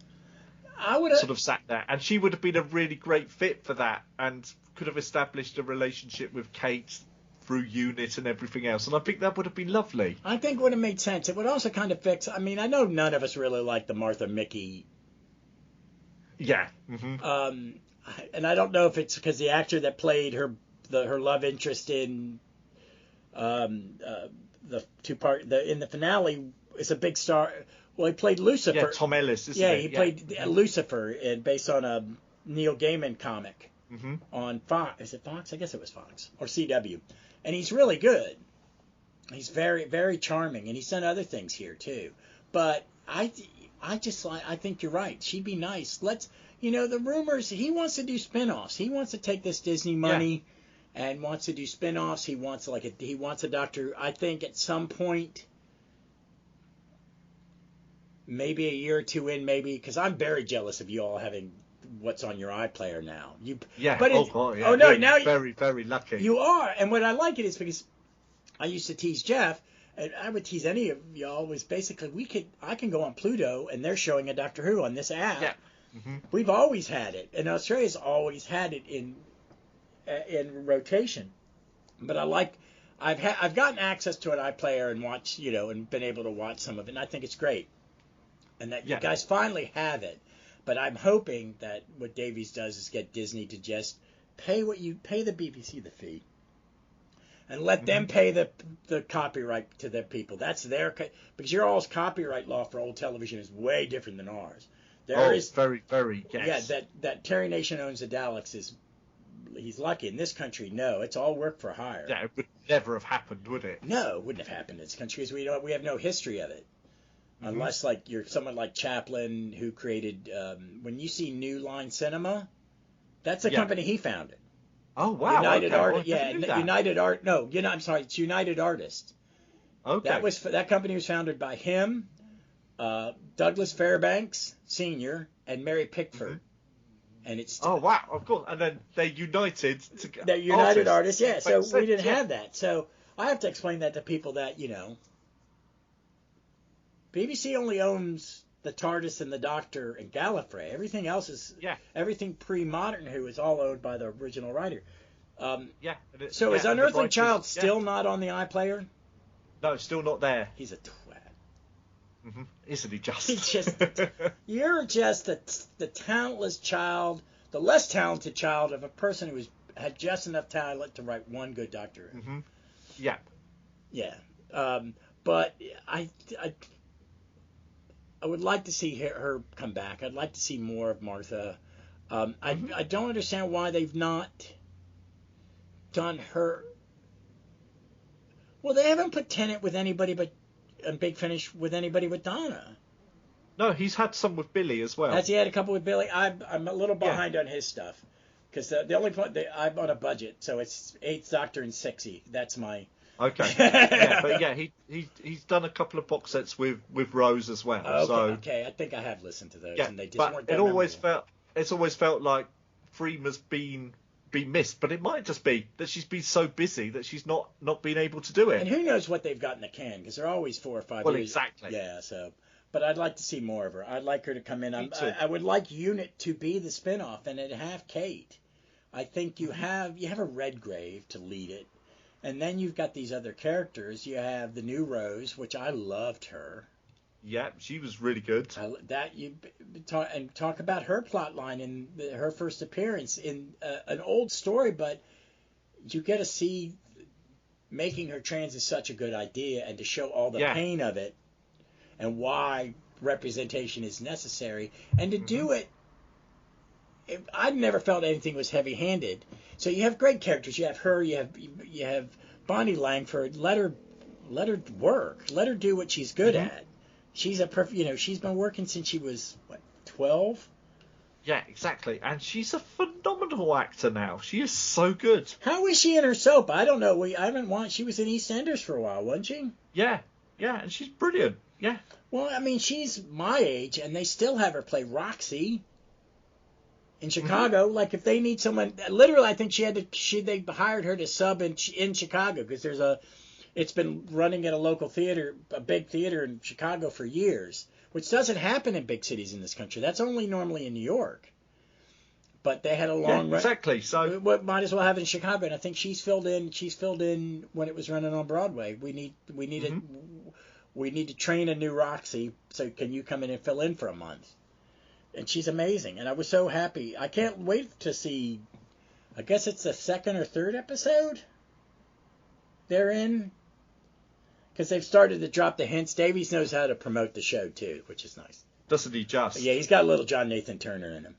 sort of sat there, and she would have been a really great fit for that, and could have established a relationship with Kate through unit and everything else, and I think that would have been lovely. I think it would have made sense. It would also kind of fix. I mean, I know none of us really like the Martha Mickey. Yeah. And I don't know if it's because the actor that played her love interest in the two-part in the finale is a big star. Well, he played Lucifer. Yeah, Tom Ellis, isn't he? He played Lucifer, based on a Neil Gaiman comic on Fox. Is it Fox? I guess it was Fox or CW. And he's really good. He's very, very charming, and he's done other things here too. But I think you're right. She'd be nice. The rumors. He wants to do spin-offs. He wants to take this Disney money and wants to do spin-offs. He wants a Doctor. I think at some point, maybe a year or two in, because I'm very jealous of you all having what's on your iPlayer now. Now very, very lucky. You are, and what I like it is because I used to tease Jeff, and I would tease any of y'all, was basically I can go on Pluto and they're showing a Doctor Who on this app. Yeah. We've always had it, and Australia's always had it in rotation. But I I've gotten access to an iPlayer and watched, and been able to watch some of it, and I think it's great. And that you guys finally have it. But I'm hoping that what Davies does is get Disney to just pay the BBC the fee. And let them pay the copyright to their people. That's because your all's copyright law for old television is way different than ours. It's very, very, yes. Yeah, that Terry Nation owns the Daleks he's lucky. In this country, no, it's all work for hire. Yeah, it would never have happened, would it? No, it wouldn't have happened in this country because we have no history of it. Unless like you're someone like Chaplin who created when you see New Line Cinema, that's a company he founded. Oh wow! United United I'm sorry, it's United Artists. Okay. That company was founded by him, Douglas Fairbanks Sr. and Mary Pickford. And it's wow, of course. And then they united together. They're United Artists, yeah. So we didn't have that. So I have to explain that to people that BBC only owns the TARDIS and the Doctor and Gallifrey. Everything else is everything pre-modern Who is all owned by the original writer. So is Unearthly Child still not on the iPlayer? No, still not there. He's a twat. Isn't he just? You're just the talentless child, the less talented child of a person who had just enough talent to write one good Doctor Who. Yeah. Yeah. But I would like to see her come back. I'd like to see more of Martha. I don't understand why they've not done her. Well, they haven't put Tennant with anybody and Big Finish with anybody but Donna. No, he's had some with Billy as well. Has he had a couple with Billy? I'm a little behind on his stuff because the only point I'm on a budget, so it's 8th Doctor and 60. That's my. Okay. He's done a couple of box sets with Rose as well. Okay, I think I have listened to those, and they just weren't that it's always felt like Freema's been missed, but it might just be that she's been so busy that she's not been able to do it. And who knows what they've got in the can because they're always 4 or 5 years. Well, exactly. Yeah, so. But I'd like to see more of her. I'd like her to come in. I would like Unit to be the spinoff and it'd have Kate. I think you have a Redgrave to lead it. And then you've got these other characters. You have the new Rose, which I loved her. Yeah, she was really good. Talk about her plot line in her first appearance in an old story, but you get to see making her trans is such a good idea, and to show all the pain of it and why representation is necessary, and to do it. I never felt anything was heavy-handed. So you have great characters. You have her. You have Bonnie Langford. Let her work. Let her do what she's good at. She's she's been working since she was 12. Yeah, exactly. And she's a phenomenal actor now. She is so good. How is she in her soap? I don't know. I haven't watched. She was in EastEnders for a while, wasn't she? Yeah, and she's brilliant. Yeah. Well, I mean, she's my age, and they still have her play Roxy. In Chicago, like if they need someone, literally, I think they hired her to sub in Chicago because it's been running at a local theater, a big theater in Chicago for years, which doesn't happen in big cities in this country. That's only normally in New York. But they had a long run. Exactly. So might as well have it in Chicago, and I think she's filled in when it was running on Broadway. We need to train a new Roxy. So can you come in and fill in for a month? And she's amazing, and I was so happy. I can't wait to see. I guess it's the 2nd or 3rd episode they're in, because they've started to drop the hints. Davies knows how to promote the show too, which is nice. Doesn't he just? Yeah, he's got a little John Nathan Turner in him.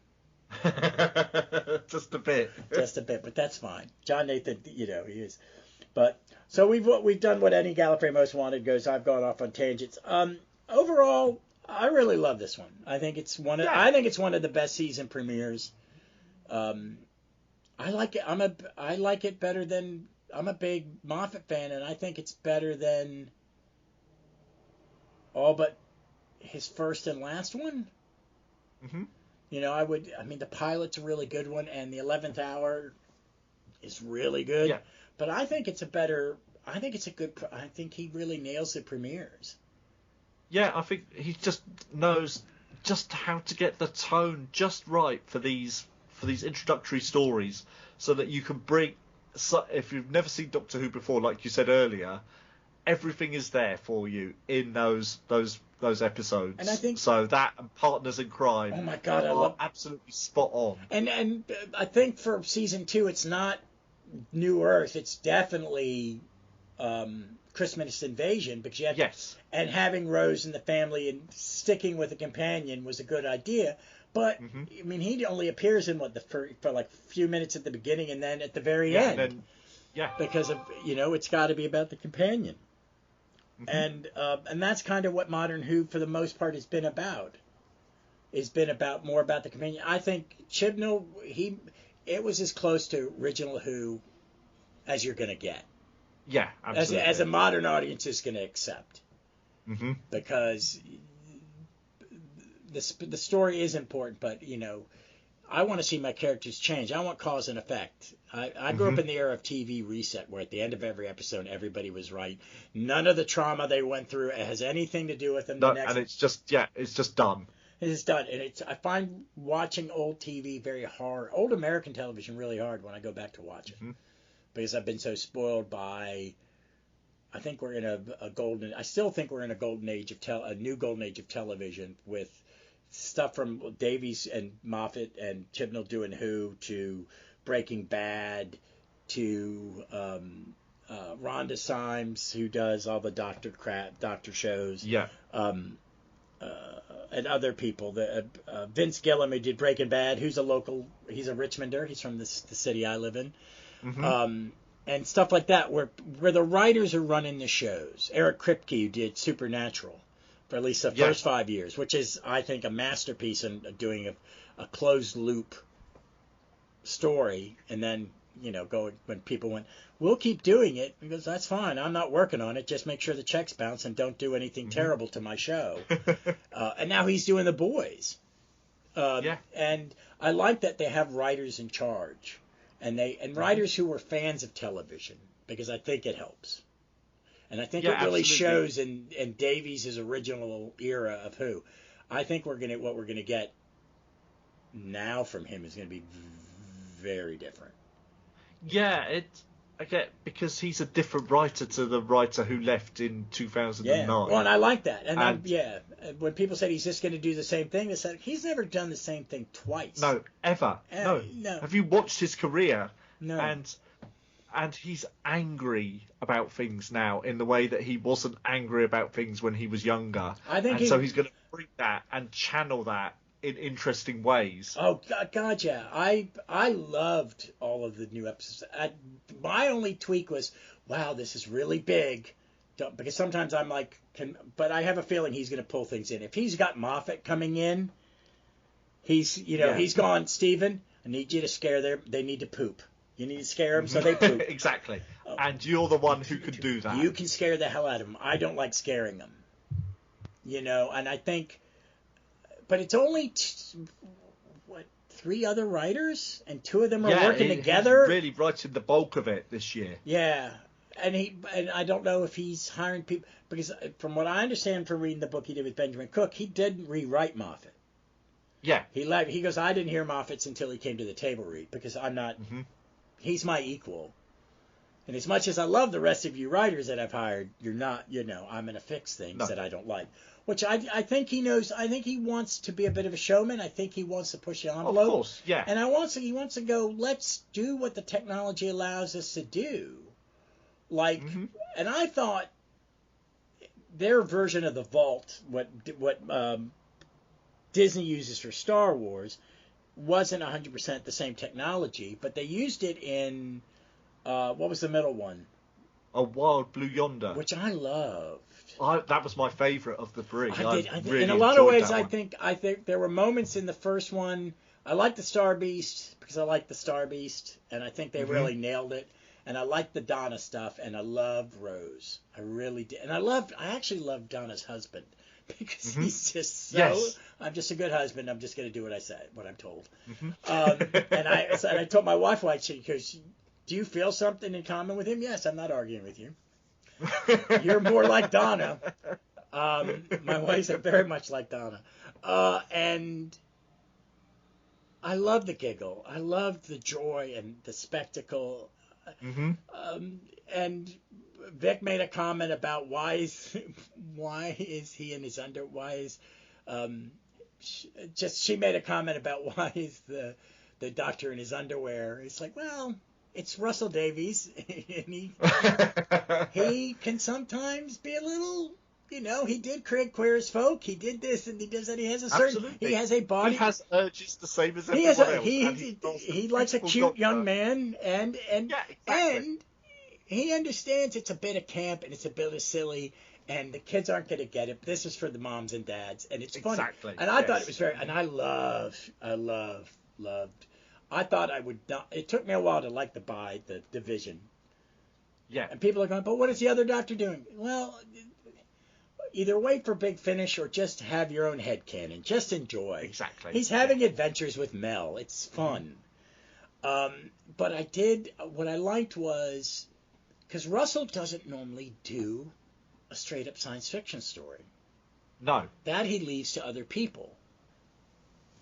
Just a bit. Just a bit, but that's fine. John Nathan, he is. But so we've done what any Gallifrey Most Wanted goes. I've gone off on tangents. Overall, I really love this one. I think it's one of the best season premieres. I like it. I like it better than. I'm a big Moffat fan, and I think it's better than all but his first and last one. Mm-hmm. The pilot's a really good one, and the 11th Hour is really good. Yeah. But I think it's I think he really nails the premieres. Yeah, I think he just knows just how to get the tone just right for these introductory stories, so that you can bring if you've never seen Doctor Who before, like you said earlier, everything is there for you in those episodes. And I think so that and Partners in Crime. Oh my God, I are love absolutely spot on. And I think for season 2, it's not New Earth. It's definitely Christmas Invasion, because you have, and having Rose in the family and sticking with a companion was a good idea. But I mean, he only appears in for like a few minutes at the beginning and then at the very end. Because of it's got to be about the companion. And that's kind of what Modern Who, for the most part, has been about. It's been more about the companion. I think Chibnall, it was as close to original Who as you're going to get. Yeah, absolutely. As a modern audience is going to accept. Because the story is important, but, I want to see my characters change. I want cause and effect. I grew up in the era of TV reset, where at the end of every episode, everybody was right. None of the trauma they went through has anything to do with them. And it's just done. It is done. And I find watching old TV very hard, old American television really hard when I go back to watch it. Because I've been so spoiled by, I think we're in I still think we're in a golden age a new golden age of television, with stuff from Davies and Moffat and Chibnall doing Who, to Breaking Bad, to Rhonda Symes, who does all the doctor shows. And other people. Vince Gilliam, who did Breaking Bad, he's a Richmonder. He's from the city I live in. And stuff like that, where the writers are running the shows. Eric Kripke, who did Supernatural for at least the first 5 years, which is, I think, a masterpiece in doing a closed loop story. And then, when people went, we'll keep doing it, because that's fine. I'm not working on it. Just make sure the checks bounce and don't do anything terrible to my show. And now he's doing The Boys. And I like that they have writers in charge. And writers who were fans of television, because I think it helps. And I think it really shows in Davies' original era of Who. I think what we're gonna get now from him is gonna be very different. Because he's a different writer to the writer who left in 2009. Well, and I like that. And when people said he's just going to do the same thing, they said he's never done the same thing twice. No, ever. No. Have you watched his career? No. And he's angry about things now in the way that he wasn't angry about things when he was younger. So he's going to bring that and channel that in interesting ways. Oh God, yeah. I loved all of the new episodes. My only tweak was, wow, this is really big, because sometimes I'm like, but I have a feeling he's going to pull things in. If he's got Moffat coming in, he's gone, Stephen, I need you to scare them. They need to poop. You need to scare them so they poop. Exactly. And you're the one who can do that. You can scare the hell out of them. I don't like scaring them. And I think. But it's only 3 other writers, and 2 of them are working together. He's really writing the bulk of it this year. Yeah, and I don't know if he's hiring people, because from what I understand from reading the book he did with Benjamin Cook, he didn't rewrite Moffat. Yeah, he goes, I didn't hear Moffat's until he came to the table read, because I'm not. He's my equal. And as much as I love the rest of you writers that I've hired, you're not. I'm going to fix things that I don't like. Which I think he knows. I think he wants to be a bit of a showman. I think he wants to push the envelope. Of course, yeah. And he wants to go, let's do what the technology allows us to do. And I thought their version of the Vault, what Disney uses for Star Wars, wasn't 100% the same technology, but they used it in, what was the middle one? A Wild Blue Yonder. Which I loved. That was my favourite of the 3. I really in a lot of ways, I think there were moments in the first one. I liked the Star Beast because I liked the Star Beast, and I think they really nailed it. And I liked the Donna stuff, and I loved Rose. I really did, and I actually loved Donna's husband, because he's just so. Yes. I'm just a good husband. I'm just going to do what I'm told. And I told my wife, she goes, "Do you feel something in common with him?" Yes, I'm not arguing with you. You're more like Donna. My wife's very much like Donna. And I love the giggle. I loved the joy and the spectacle. And Vic made a comment about why is he in his she made a comment about why is the doctor in his underwear. It's like, well, it's Russell Davies, and he can sometimes be a little, he did create Queer as Folk. He did this and he does that. He has a certain, he has a body. He has urges the same as everyone else. He likes a cute young man, and he understands it's a bit of camp and it's a bit of silly, and the kids aren't going to get it. But this is for the moms and dads, and it's funny. Exactly. And I thought it was and I loved. I thought I would not. It took me a while to like the division. Yeah. And people are going, but what is the other doctor doing? Well, either wait for Big Finish or just have your own headcanon. Just enjoy. Exactly. He's having adventures with Mel. It's fun. But what I liked was, because Russell doesn't normally do a straight up science fiction story. No. That he leaves to other people.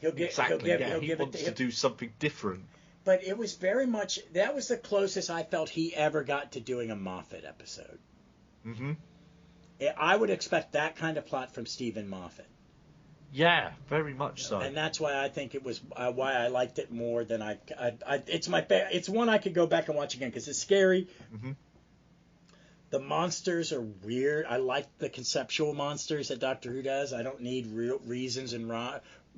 He wants to do something different. But it was very much, that was the closest I felt he ever got to doing a Moffat episode. Mm-hmm. I would expect that kind of plot from Stephen Moffat. Yeah, very much so. And that's why I think it was why I liked it more than it's one I could go back and watch again because it's scary. Mm-hmm. The monsters are weird. I like the conceptual monsters that Doctor Who does. I don't need real reasons and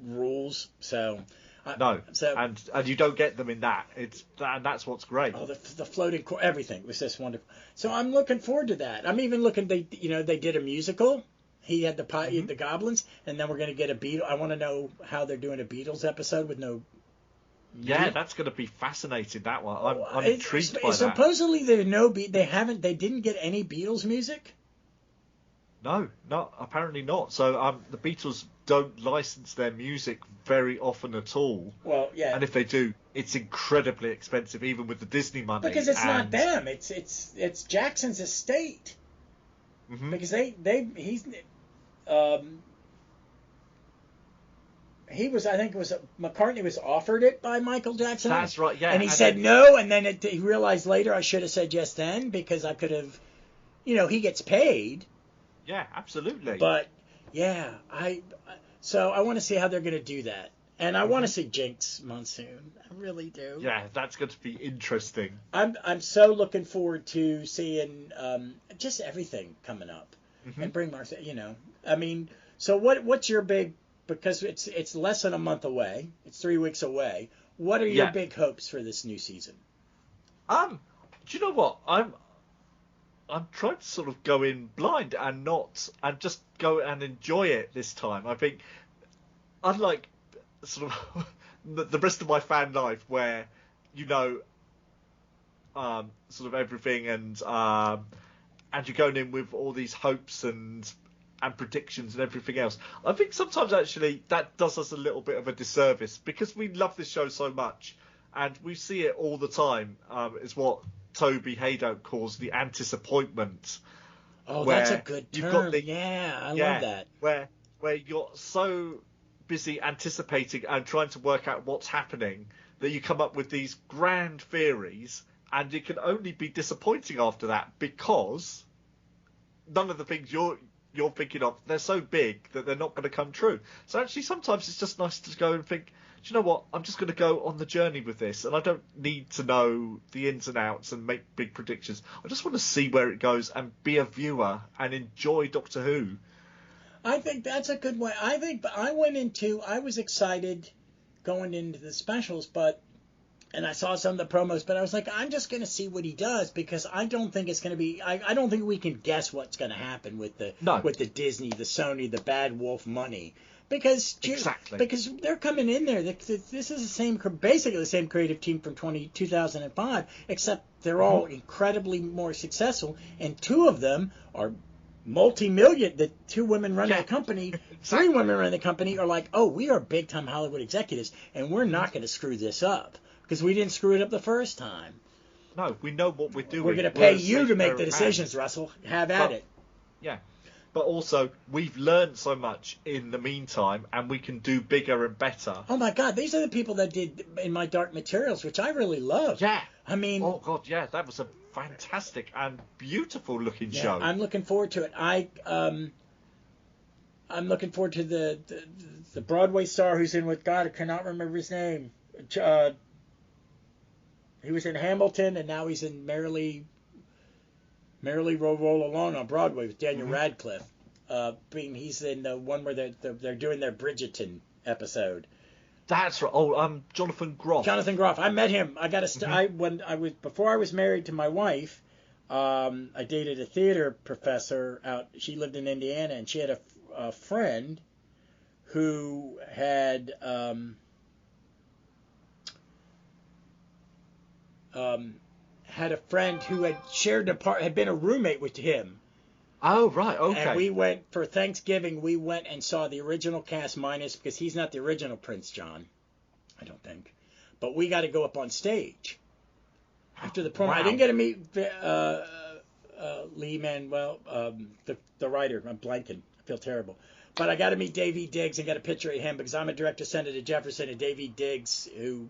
rules. So. And you don't get them in that. And that's what's great. Oh, the floating everything was just wonderful. So I'm looking forward to that. I'm even looking. They did a musical. He had the goblins, and then we're going to get a Beatles. I want to know how they're doing a Beatles episode with no. Yeah, that's going to be fascinating. That one, I'm intrigued by that. Supposedly they didn't get any Beatles music. No, apparently not. So the Beatles don't license their music very often at all. Well, yeah. And if they do, it's incredibly expensive, even with the Disney money. Because it's not them. It's Jackson's estate. Mm-hmm. Because McCartney was offered it by Michael Jackson. That's right, yeah. And he said no, and then he realized later I should have said yes then because I could have, he gets paid. Yeah, absolutely. But yeah, so I want to see how they're going to do that, and I want to see Jinx Monsoon. I really do. Yeah, that's going to be interesting. I'm so looking forward to seeing just everything coming up, and bring Martha. I mean, so what's your big? Because it's less than a month away. It's 3 weeks away. What are your big hopes for this new season? Do you know what? I'm trying to sort of go in blind and just go and enjoy it this time. I think, unlike sort of the rest of my fan life, where sort of everything and you're going in with all these hopes and predictions and everything else. I think sometimes actually that does us a little bit of a disservice because we love this show so much and we see it all the time. Is what Toby Hadoke calls the antisappointment. Oh, that's a good term. I love that. Where you're so busy anticipating and trying to work out what's happening that you come up with these grand theories, and it can only be disappointing after that because none of the things you're thinking of, they're so big that they're not going to come true. So actually sometimes it's just nice to go and think, do you know what, I'm just going to go on the journey with this, and I don't need to know the ins and outs and make big predictions. I just want to see where it goes and be a viewer and enjoy Doctor Who. I think that's a good way. I was excited going into the specials, and I saw some of the promos, but I was like, I'm just going to see what he does because I don't think it's going to be. I don't think we can guess what's going to happen with the Disney, the Sony, the Bad Wolf money because they're coming in there. This is basically the same creative team from 2005, except they're all incredibly more successful, and two of them are multi-million. The two women running the company, three women running the company are like, oh, we are big-time Hollywood executives, and we're not going to screw this up. Because we didn't screw it up the first time. No, we know what we're doing. We're going to pay you to make the decisions, Russell. Have at it. Yeah. but also we've learned so much in the meantime, and we can do bigger and better. Oh my God, these are the people that did In My Dark Materials, which I really love. Yeah. I mean, oh God, yeah, that was a fantastic and beautiful looking show. I'm looking forward to it. I'm looking forward to the Broadway star who's in with God. I cannot remember his name. He was in Hamilton, and now he's in Merrily Roll Along on Broadway with Daniel Radcliffe. He's in the one where they're doing their Bridgerton episode. That's right. Oh, Jonathan Groff. Jonathan Groff. I met him. I got before I was married to my wife. I dated a theater professor out. She lived in Indiana, and she had a friend who had had a friend who had had been a roommate with him. Oh, right, okay. And we went for Thanksgiving. We went and saw the original cast minus, because he's not the original Prince John, I don't think. But we got to go up on stage after the promo. Wow. I didn't get to meet Lee Manuel, the writer. I'm blanking. I feel terrible. But I got to meet Davy Diggs and get a picture of him, because I'm a direct descendant of Jefferson, and Davy Diggs, who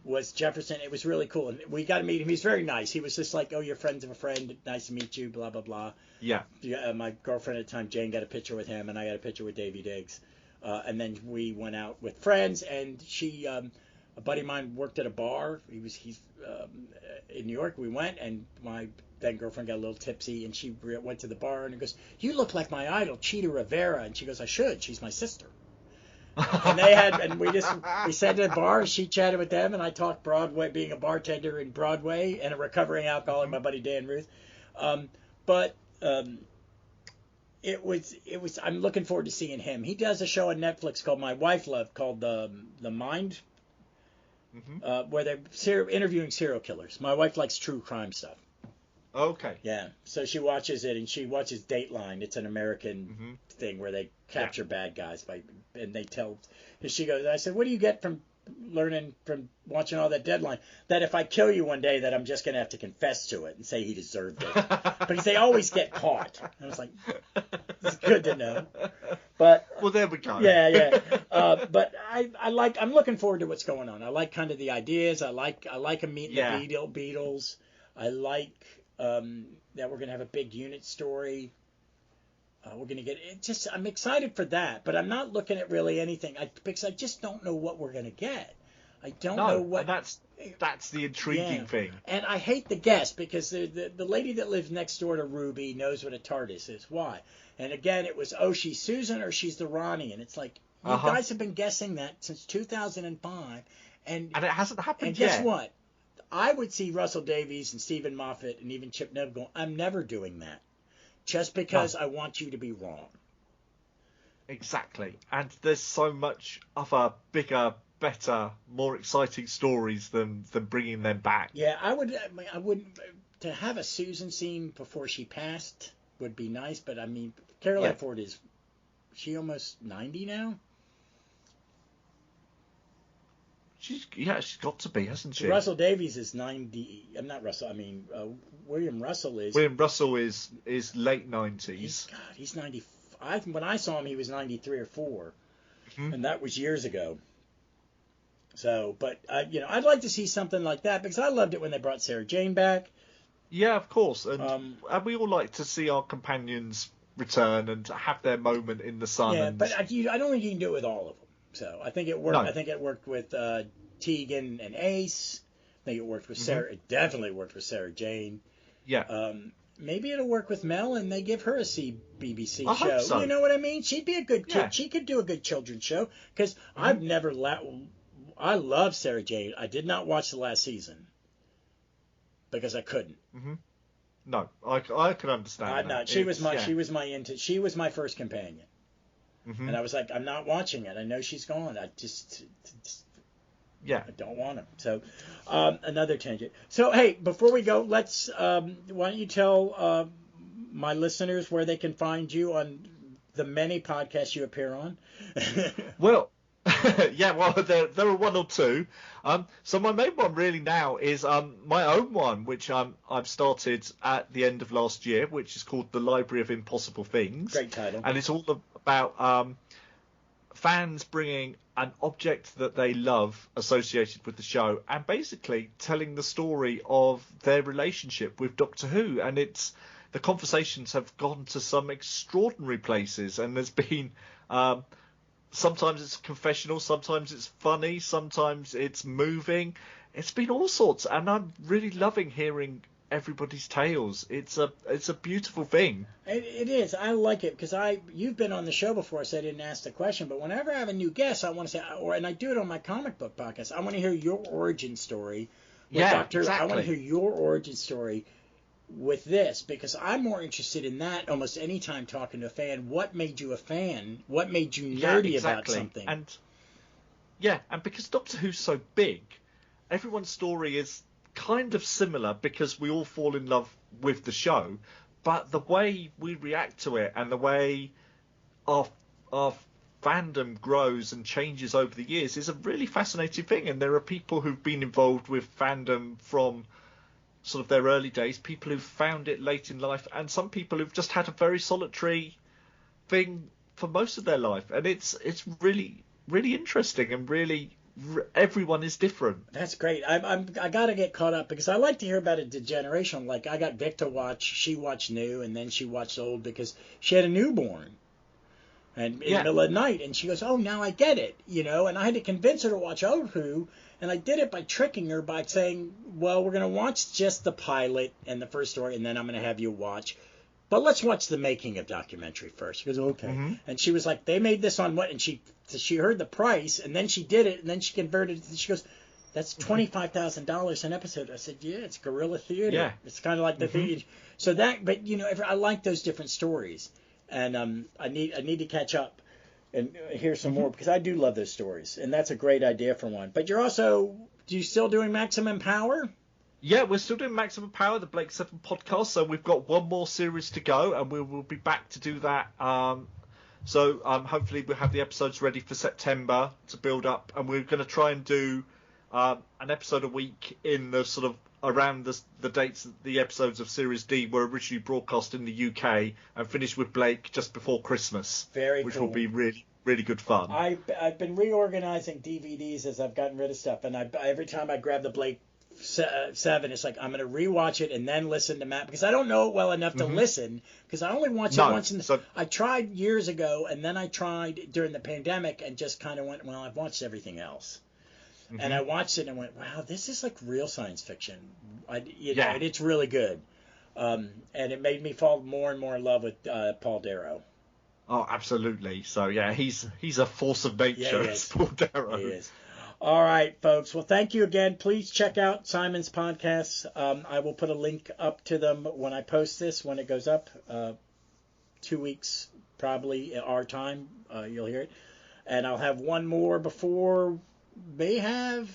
was Jefferson. It was really cool, and we got to meet him. He's very nice. He was just like, "Oh, you're friends of a friend. Nice to meet you." Blah blah blah. Yeah. My girlfriend at the time, Jane, got a picture with him, and I got a picture with Davy Diggs. And then we went out with friends, and she, a buddy of mine, worked at a bar. He's in New York. We went, and my then girlfriend got a little tipsy, and she went to the bar, and he goes, "You look like my idol, Cheetah Rivera." And she goes, "I should. She's my sister." And we sat at a bar. She chatted with them, and I talked Broadway, being a bartender in Broadway and a recovering alcoholic, my buddy Dan Ruth. It was. I'm looking forward to seeing him. He does a show on Netflix called My Wife Loved, called The Mind, where they're interviewing serial killers. My wife likes true crime stuff. Okay. Yeah. So she watches it, and she watches Dateline. It's an American thing where they capture bad guys and they tell. And she goes, I said, "What do you get from learning from watching all that Deadline? That if I kill you one day, that I'm just gonna have to confess to it and say he deserved it." Because they always get caught. I was like, it's good to know. But well, there we go. Yeah. But I'm looking forward to what's going on. I like kind of the ideas. I like them meeting the Beatles. I like that we're gonna have a big unit story. We're gonna get it. Just I'm excited for that, but I'm not looking at really anything because I just don't know what we're gonna get. I don't know what. And that's the intriguing thing. And I hate the guess, because the lady that lives next door to Ruby knows what a TARDIS is. Why? And again, it was, she's Susan or she's the Ronnie, and it's like you guys have been guessing that since 2005, and it hasn't happened and yet. Guess what? I would see Russell Davies and Stephen Moffat and even Chip Nebb going, "I'm never doing that, just because I want you to be wrong." Exactly. And there's so much other bigger, better, more exciting stories than bringing them back. Yeah, I would to have a Susan scene before she passed would be nice, but I mean, Carol Ann Ford is she almost 90 now? She's got to be, hasn't she? Russell Davies is 90. I'm not Russell. I mean, William Russell is. William Russell is late 90s. He's 90. When I saw him, he was 93 or 4, and that was years ago. So, but I'd like to see something like that, because I loved it when they brought Sarah Jane back. Yeah, of course, and we all like to see our companions return and have their moment in the sun. Yeah, but I don't think you can do it with all of them. So I think it worked. No. I think it worked with Tegan and Ace. I think it worked with Sarah. It definitely worked with Sarah Jane. Yeah. Maybe it'll work with Mel, and they give her a BBC show. Hope so. You know what I mean? She'd be a good kid. Yeah. She could do a good children's show, because I've never. I love Sarah Jane. I did not watch the last season because I couldn't. No, I can understand. No, she was my first companion. And I was like, I'm not watching it. I know she's gone. I just I don't want her. So, another tangent. So, hey, before we go, let's, why don't you tell my listeners where they can find you on the many podcasts you appear on? Well, Yeah, well, there are one or two. So my main one really now is my own one, which I've started at the end of last year, which is called The Library of Impossible Things. Great title. And it's all about fans bringing an object that they love associated with the show and basically telling the story of their relationship with Doctor Who. And the conversations have gone to some extraordinary places, and there's been sometimes it's confessional, sometimes it's funny, sometimes it's moving. It's been all sorts, and I'm really loving hearing everybody's tales. It's a beautiful thing. It is. I like it because you've been on the show before, so I didn't ask the question. But whenever I have a new guest, I want to say, and I do it on my comic book podcast, I want to hear your origin story. Exactly. I want to hear your origin story with this, because I'm more interested in that almost any time talking to a fan. What made you a fan? What made you nerdy about something? And because Doctor Who's so big, everyone's story is kind of similar because we all fall in love with the show, but the way we react to it and the way our fandom grows and changes over the years is a really fascinating thing. And there are people who've been involved with fandom from sort of their early days, people who've found it late in life, and some people who've just had a very solitary thing for most of their life. And it's really, really interesting, and really everyone is different. That's great. I gotta get caught up because I like to hear about a degeneration. Like, I got Vic to watch. She watched new, and then she watched old because she had a newborn, and in the middle of the night, and she goes, "Oh, now I get it," And I had to convince her to watch Old Who, and I did it by tricking her by saying, "Well, we're gonna watch just the pilot and the first story, and then I'm gonna have you watch. But let's watch the making of documentary first." She goes, "Okay." Mm-hmm. And she was like, "They made this on what?" And she heard the price, and then she did it, and then she converted it. She goes, "That's $25,000 an episode." I said, "Yeah, it's guerrilla theater. Yeah. It's kind of like the theater." So but I like those different stories, and I need to catch up and hear some more, because I do love those stories, and that's a great idea for one. But do you still doing Maximum Power? Yeah, we're still doing Maximum Power, the Blake 7 podcast, so we've got one more series to go, and we will be back to do that. So hopefully we'll have the episodes ready for September to build up, and we're going to try and do an episode a week in the sort of around the dates that the episodes of Series D were originally broadcast in the UK, and finish with Blake just before Christmas. Which will be really, really good fun. I've been reorganizing DVDs as I've gotten rid of stuff, and every time I grab the Blake 7, it's like I'm going to rewatch it and then listen to Matt, because I don't know it well enough to listen, because I only watch it once. I tried years ago, and then I tried during the pandemic and just kind of went, well, I've watched everything else. And I watched it and went, wow, this is like real science fiction. And it's really good. And it made me fall more and more in love with Paul Darrow. Oh, absolutely. So, yeah, he's a force of nature, Paul Darrow. He is. All right, folks. Well, thank you again. Please check out Simon's podcasts. I will put a link up to them when I post this, when it goes up. 2 weeks, probably, our time. You'll hear it. And I'll have one more before they have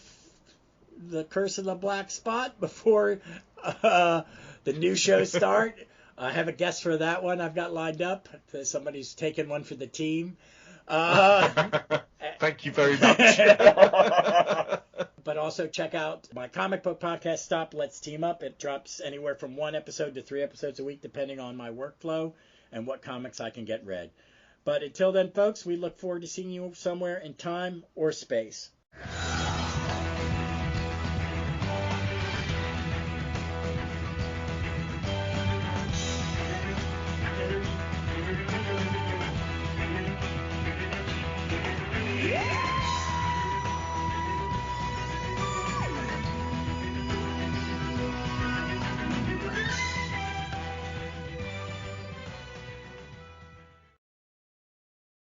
the Curse of the Black Spot, before the new shows start. I have a guest for that one I've got lined up. Somebody's taking one for the team. Thank you very much. But also check out my comic book podcast, Stop, Let's Team Up. It drops anywhere from 1 episode to 3 episodes a week, depending on my workflow and what comics I can get read. But until then, folks, we look forward to seeing you somewhere in time or space.